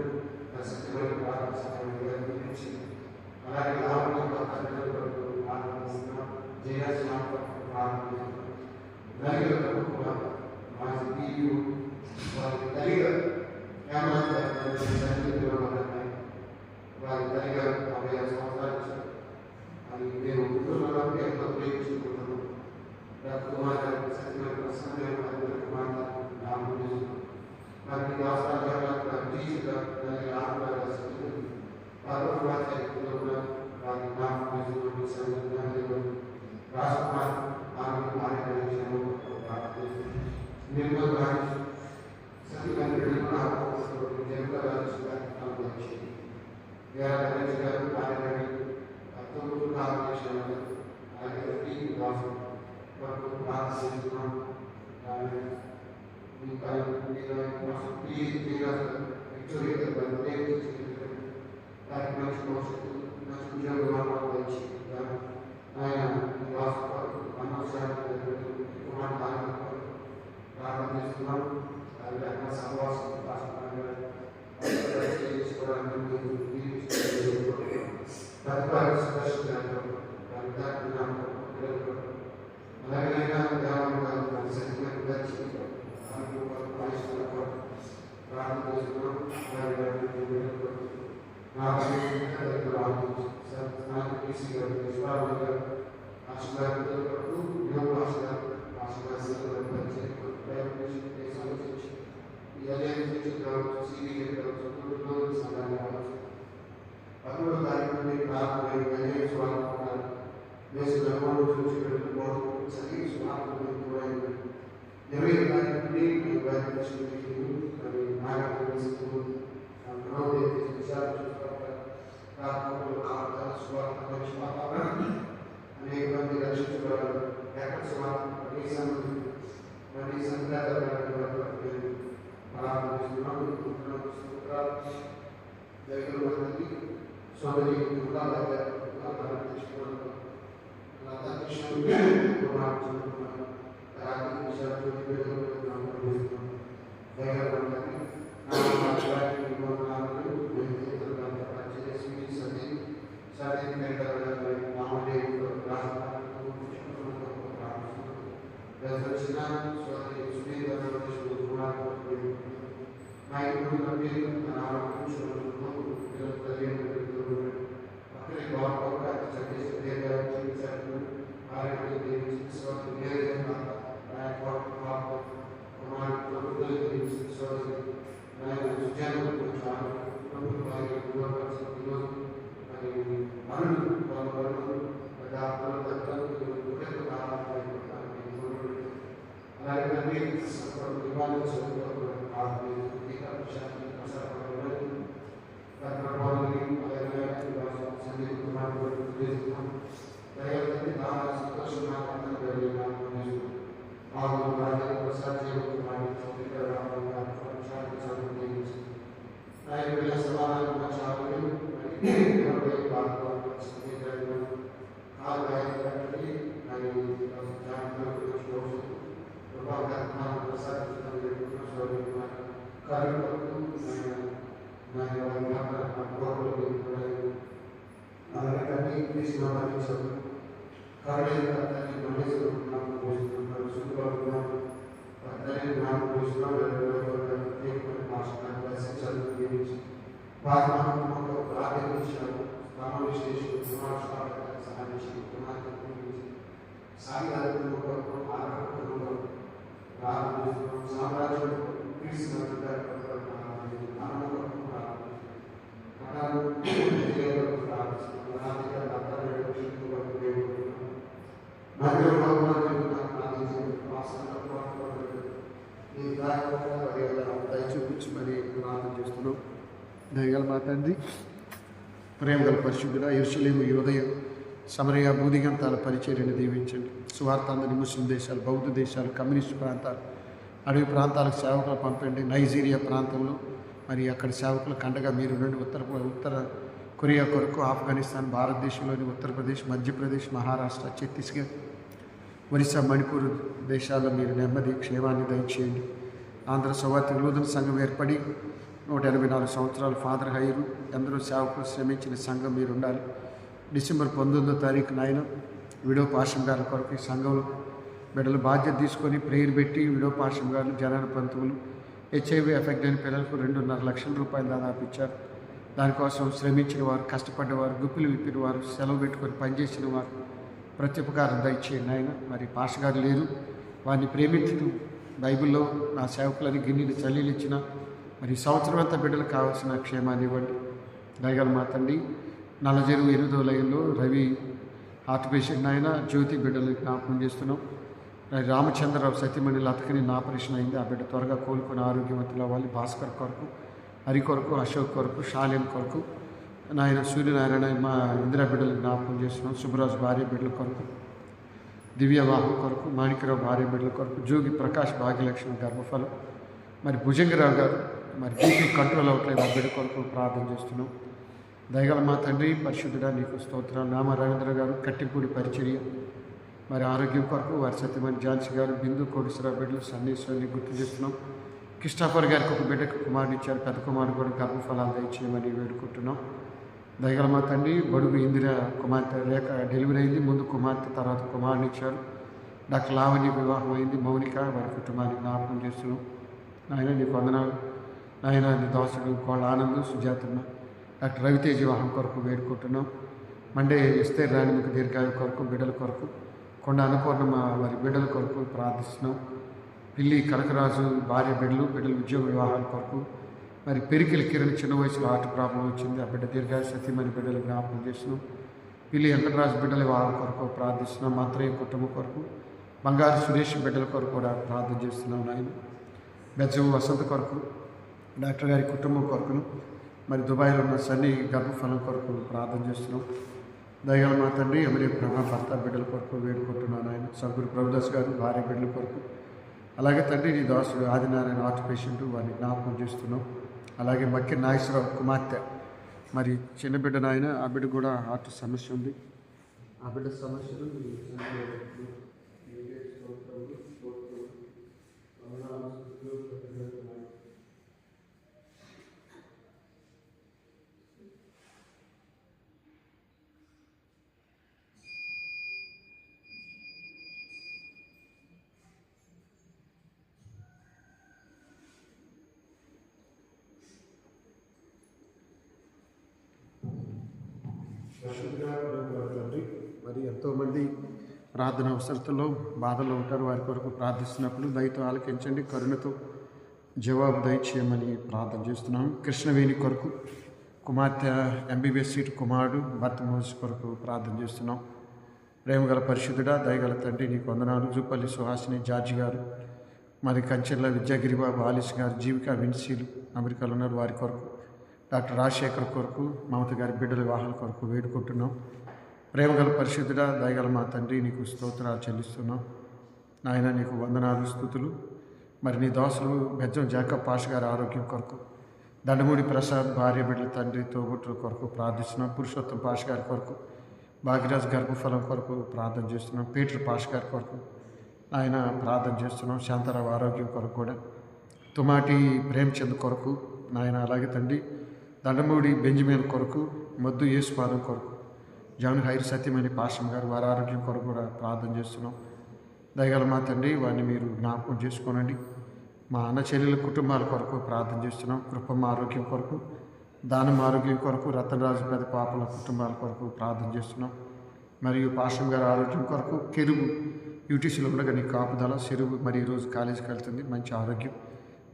సత్యమైన ప్రార్థన సమయంలో గురించి అలాగే లాభంలో తల్లిదండ్రుల కొరకు ప్రార్థిస్తున్నాం. జయశ్యామ ప్రార్థిస్తున్నాం. దళితులకు కూడా మా దీవు వారి దళిత వారి తల్లిగా 50 సంవత్సరాలు ఇచ్చారు. అది మేము కుటుంబంలో ఎంతో ప్రేమించుకుంటున్నాం. కుమార్ సత్యమైన ప్రసన్న కుమార్ వారికి దయగల మా తండ్రి, ప్రేమగల పరిశుద్ధుల యెరూషలేము యోదయ సమరయ బూదిగంతాల పరిచర్యను దీవించండి. సువార్త అందరి ముస్లిం దేశాలు, బౌద్ధ దేశాలు, కమ్యూనిస్టు ప్రాంతాలు అడవి ప్రాంతాలకు సేవకులు పంపండి. నైజీరియా ప్రాంతంలో మరి అక్కడ సేవకులకు అండగా మీరు నుండి ఉత్తర కొరియా కొరకు, ఆఫ్ఘనిస్తాన్, భారతదేశంలోని ఉత్తరప్రదేశ్, మధ్యప్రదేశ్, మహారాష్ట్ర, ఛత్తీస్గఢ్, ఒరిస్సా, మణిపూర్ దేశాల్లో మీరు నెమ్మది క్షేమాన్ని దయచేయండి. ఆంధ్ర సౌవార్త వినూతన సంఘం ఏర్పడి 184 సంవత్సరాలు ఫాదర్ హైరు ఎందరో సేవకులు శ్రమించిన సంఘం మీరు ఉండాలి. డిసెంబర్ 19వ తారీఖు నాయన విడో పాషం గారి కొరకు ఈ సంఘంలో బిడ్డలు బాధ్యత తీసుకొని ప్రేయర్ పెట్టి విడో పాషం గారు, జనాల పంతువులు, హెచ్ఐవి ఎఫెక్ట్ అయిన పిల్లలకు 2.5 లక్షల రూపాయలు దాదాపు ఇచ్చారు. దానికోసం శ్రమించిన వారు, కష్టపడ్డవారు, గుప్పిలు విప్పిన వారు, సెలవు పెట్టుకొని పనిచేసిన వారు ప్రతి ఉపకారం దయచేయండి ఆయన. మరి పాష గారు లేరు, వారిని ప్రేమించడం బైబిల్లో నా సేవకులని గిన్నెని చల్లీలు ఇచ్చిన మరి సంవత్సరం అంతా బిడ్డలకు కావాల్సిన క్షేమాన్ని ఇవ్వండి. దయగల మా తండ్రి, నల్లజెరువు 8వ లైన్లో రవి హార్ట్ పేషెంట్ ఆయన జ్యోతి బిడ్డలు జ్ఞాపకం చేస్తున్నాం. రామచంద్రరావు సతీమణి లతకని ఆపరేషన్ అయింది. ఆ బిడ్డ త్వరగా కోలుకొని ఆరోగ్యవంతులు అవ్వాలి. భాస్కర్ కొరకు, హరి కొరకు, అశోక్ కొరకు, షాలేం కొరకు, నాయన సూర్యనారాయణ మా ఇందిరా బిడ్డలు జ్ఞాపకం చేస్తున్నాం. సుబ్బరాజు భార్య బిడ్డల కొరకు, దివ్యవాహం కొరకు, మాణిక్యరావు భార్య బిడ్డల కొరకు, జోగి ప్రకాష్ భాగ్యలక్ష్మి గర్భఫలం, మరి భుజంగరావు గారు మరి బీపీ కంట్రోల్ అవ్వట్లేదు, ఆ బిడ్డ కొరకు ప్రార్థన చేస్తున్నాం. దయగల మా తండ్రి పరిశుద్ధుడా నీకు స్తోత్రం. నామ రవీంద్ర గారు కట్టిపూడి పరిచర్య మరి ఆరోగ్యం కొరకు, వారి సత్యమణి ఝాన్సీ గారు, బిందు కోటేశ్వరరావు బిడ్డలు సన్నిశ్వరిని గుర్తు చేస్తున్నాం. క్రిస్టాఫర్ గారికి ఒక బిడ్డకు కుమారుని ఇచ్చారు, పెద్ద కుమారుడు కూడా గర్భఫలాలు దయచేయమని వేడుకుంటున్నాం. దయగల మా తండ్రి బడుగు ఇందిరా కుమార్తె రేఖ డెలివరీ అయింది, ముందు కుమార్తె తర్వాత కుమారుని ఇచ్చారు. డాక్టర్ లావణ్య వివాహం అయింది, మౌనిక వారి కుటుంబాన్ని జ్ఞాపకం చేస్తున్నాం. నాయన నీకు వందనాలు. నాయన నీ దోసుడు కోళ్ళ ఆనందం, సుజాతమ్మ, డాక్టర్ రవితేజ్ వివాహం కొరకు వేడుకుంటున్నాం. మండే ఇస్తే రాణిముఖ దీర్ఘాయు కొరకు, బిడ్డల కొరకు, కొండ అన్నపూర్ణమ్మ వారి బిడ్డల కొరకు ప్రార్థిస్తున్నాం. పిల్లి కనకరాజు భార్య బిడ్డలు ఉద్యోగ వివాహాల కొరకు, మరి పెరికిలి కిరణ్ చిన్న వయసులో హార్ట్ ప్రాబ్లం వచ్చింది, ఆ బిడ్డ దీర్ఘాయు సతీమణి బిడ్డలు జ్ఞాపకం చేస్తున్నాం. పిల్లి వెంకటరాజు బిడ్డల వివాహం కొరకు ప్రార్థిస్తున్నాం. మంత్రయ్య కుటుంబం కొరకు, బంగారు సురేష్ బిడ్డల కొరకు కూడా ప్రార్థన చేస్తున్నాం. నాయన బెజ్జం వసంత కొరకు, డాక్టర్ గారి కుటుంబం కొరకును, మరి దుబాయ్లో ఉన్న సన్నీ గర్భఫలం కొరకు ప్రార్థన చేస్తున్నాం. దయగల మా తండ్రి ఎమరి ప్రభా భర్త బిడ్డల కొరకు వేడుకుంటున్నాను. ఆయన సద్గురు ప్రభుదాస్ గారు భార్య బిడ్డల కొరకు, అలాగే తండ్రి నీ దాసుడు ఆదినారాయణ హార్ట్ పేషెంట్ వారిని జ్ఞాపకం చేస్తున్నాం. అలాగే మక్కి నాగేశ్వరరావు కుమార్తె మరి చిన్న బిడ్డ నాయన, ఆ బిడ్డ కూడా హార్ట్ సమస్య ఉంది. ఆ బిడ్డ సమస్యలు తండ్రి మరి ఎంతోమంది ప్రార్థన అవసరతలో బాధలో ఉంటారు. వారి కొరకు ప్రార్థిస్తున్నప్పుడు దయతో ఆలకించండి, కరుణతో జవాబు దయచేయమని ప్రార్థన చేస్తున్నాం. కృష్ణవేణి కొరకు, కుమార్తె ఎంబీబీఎస్ సీటు కుమారుడు భర్త మోసి కొరకు ప్రార్థన చేస్తున్నాం. ప్రేమగల పరిశుద్ధుడా దయగల తండ్రి నీకు వందనాలు. జూపల్లి సుహాసిని జార్జి గారు, మరి కంచెర్ల విద్యాగిరి బాబు ఆలిస్ గారు, జీవిక విన్సీలు అమెరికాలో ఉన్నారు, వారి కొరకు, డాక్టర్ రాజశేఖర్ కొరకు, మమత గారి బిడ్డల వివాహాల కొరకు వేడుకుంటున్నాం. ప్రేమగల పరిశుద్ధుడా దయగల మా తండ్రి నీకు స్తోత్రాలు చెల్లిస్తున్నాం. నాయన నీకు వందనాలు స్తుతులు. మరి నీ దోసలు బెజ్జం జాకబ్ పాష గారి ఆరోగ్యం కొరకు, దండమూడి ప్రసాద్ భార్య బిడ్డల తండ్రి తోబుట్టుల కొరకు ప్రార్థిస్తున్నాం. పురుషోత్తం పాష గారి కొరకు, భాగ్యరాజ్ గర్భఫలం కొరకు ప్రార్థన చేస్తున్నాం. పీటర్ పాష గారి కొరకు ఆయన ప్రార్థన చేస్తున్నాం. శాంతారావు ఆరోగ్యం కొరకు కూడా, తుమాటి ప్రేమచంద్ కొరకు నాయన, అలాగే తండ్రి దండమూడి బెంజమిన్ కొరకు, మొద్దు యేసుపాదం కొరకు, జాన్ హైర్ సత్యమణి పాషం గారు వారి ఆరోగ్యం కొరకు కూడా ప్రార్థన చేస్తున్నాం. దయగల మా తండ్రి వారిని మీరు జ్ఞాపకం చేసుకోనండి. మా అన్న చెల్లెల కుటుంబాల కొరకు ప్రార్థన చేస్తున్నాం. కృపమ్మ ఆరోగ్యం కొరకు, దానం ఆరోగ్యం కొరకు, రతనరాజు పెద్ద పాపల కుటుంబాల కొరకు ప్రార్థన చేస్తున్నాం. మరియు పాషం గారి ఆరోగ్యం కొరకు, కెరువు యూటీసీలో ఉండగా నీ కాపుదల, చెరువు మరి ఈరోజు కాలేజీకి వెళ్తుంది, మంచి ఆరోగ్యం,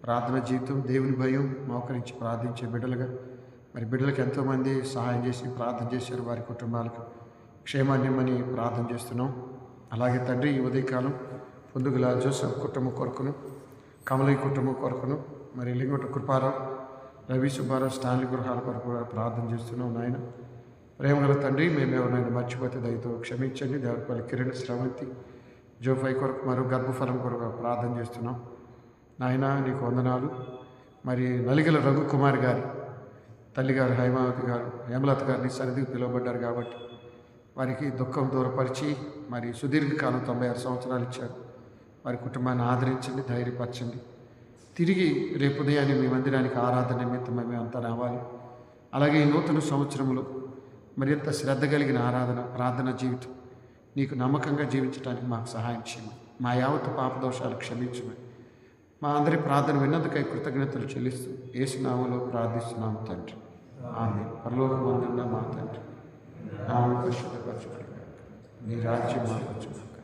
ప్రార్థన జీవితం, దేవుని భయం, మోకరించి ప్రార్థించే బిడ్డలుగా మరి బిడ్డలకు ఎంతోమంది సహాయం చేసి ప్రార్థన చేశారు. వారి కుటుంబాలకు క్షేమాన్యమని ప్రార్థన చేస్తున్నాం. అలాగే తండ్రి ఈ ఉదయకాలం పొందుగుల జోసెఫ్ కుటుంబం కొరకును, కమలయ్య కుటుంబం కొరకును, మరి లింగోట కృపారావు, రవి సుబ్బారావు స్టాన్లీ గృహాల కొరకు కూడా ప్రార్థన చేస్తున్నాం. నాయన ప్రేమగల తండ్రి మేము ఎవరైనా మర్చిపోతే దయతో క్షమించండి. దేవరపల్లి కిరణ్ శ్రవంతి జోఫై కొరకు మరో గర్భఫలం కొరకు ప్రార్థన చేస్తున్నాం. నాయన నీకు వందనాలు. మరి నలిగల రఘుకుమార్ గారి తల్లిగారు హైమావతి గారు, హేమలత గారిని సన్నిధికి పిలువబడ్డారు కాబట్టి వారికి దుఃఖం దూరపరిచి మరి సుదీర్ఘకాలం 96 సంవత్సరాలు ఇచ్చారు. వారి కుటుంబాన్ని ఆదరించండి, ధైర్యపరచండి. తిరిగి రేపు ఉదయాన్నే మీ మందిరానికి ఆరాధన నిమిత్తం మేము అంతా రావాలి. అలాగే ఈ నూతన సంవత్సరంలో మరింత శ్రద్ధ కలిగిన ఆరాధన, ప్రార్థన జీవితం నీకు నమ్మకంగా జీవించడానికి మాకు సహాయం చేయమని, మా యావత్తు పాపదోషాలు క్షమించమని, మా అందరి ప్రార్థన విన్నందుకై కృతజ్ఞతలు చెల్లిస్తూ యేసు నామములో ప్రార్థిస్తున్నాము తండ్రి. ఆమేన్. పరలోకమందున్న మా తండ్రి, నామము పరిశుద్ధపరచబడుగాక, నీ రాజ్యం మాకు వచ్చుగాక,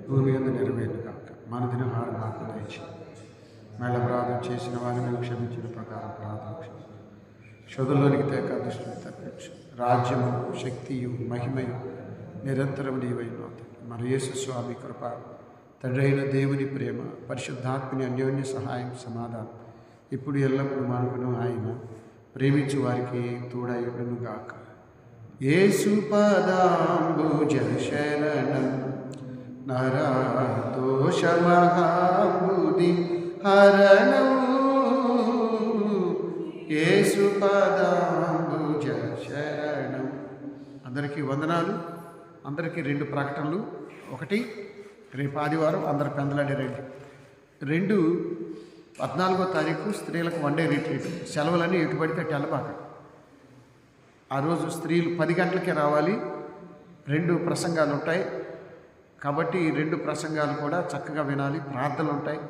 భూమి యందు నెరవేరుగాక. మన దినహారం మాకు దయచేయండి. మేళప్రార్థన చేసిన వారిని క్షమించిన ప్రకారం ప్రార్థన శోధంలోనికి తేక దృష్టిని తప్పించు. రాజ్యము, శక్తియు, మహిమయు నిరంతరం నీవైన మన యేసు స్వామి కృప, తండ్రి అయిన దేవుని ప్రేమ, పరిశుద్ధాత్మని అన్యోన్య సహాయం, సమాధానం ఇప్పుడు ఎల్లప్పుడూ మనకును ఆయన ప్రేమించు వారికి తోడయుడునుగాక. యేసు పదాంబుజ శరణం నరదోషమహాబుధి హరణం. యేసు పదాంబుజ శరణం. అందరికీ వందనాలు. అందరికీ 2 ప్రకటనలు. 1, రేపు ఆదివారం అందరు పెందలాడే రండి. 2, 14వ తారీఖు స్త్రీలకు 1 డే రిట్రీట్. సెలవులన్నీ ఎటు పడితే అటు వెళ్ళబాక. ఆ రోజు స్త్రీలు 10 గంటలకే రావాలి. 2 ప్రసంగాలు ఉంటాయి కాబట్టి ఈ 2 ప్రసంగాలు కూడా చక్కగా వినాలి. ప్రార్థనలు ఉంటాయి,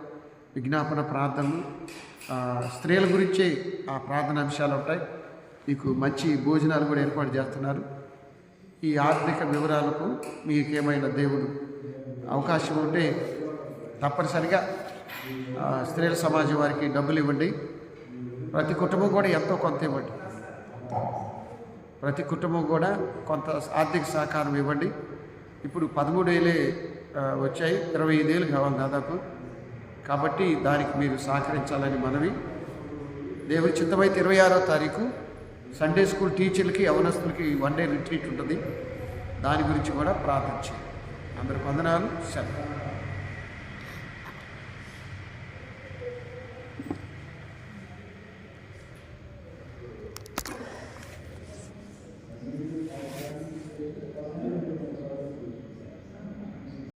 విజ్ఞాపన ప్రార్థనలు, స్త్రీల గురించే ఆ ప్రార్థన అంశాలు ఉంటాయి. మీకు మంచి భోజనాలు కూడా ఏర్పాటు చేస్తున్నారు. ఈ ఆర్థిక వివరాలకు మీకేమైనా దేవుడు అవకాశం ఉంటే తప్పనిసరిగా స్త్రీల సమాజం వారికి డబ్బులు ఇవ్వండి. ప్రతి కుటుంబం కూడా ఎంతో కొంత ఇవ్వండి. ప్రతి కుటుంబం కూడా కొంత ఆర్థిక సహకారం ఇవ్వండి. ఇప్పుడు 13 ఏళ్ళే వచ్చాయి, 25 ఏళ్ళు కావాలి దాదాపు. కాబట్టి దానికి మీరు సహకరించాలని మనవి. దేవుడి చిత్తమైతే 26వ తారీఖు సండే స్కూల్ టీచర్లకి, యవనస్తులకి 1 డే రిట్రీట్ ఉంటుంది. దాని గురించి కూడా ప్రార్థించండి. అందరికి వందనాలు. సెలవు.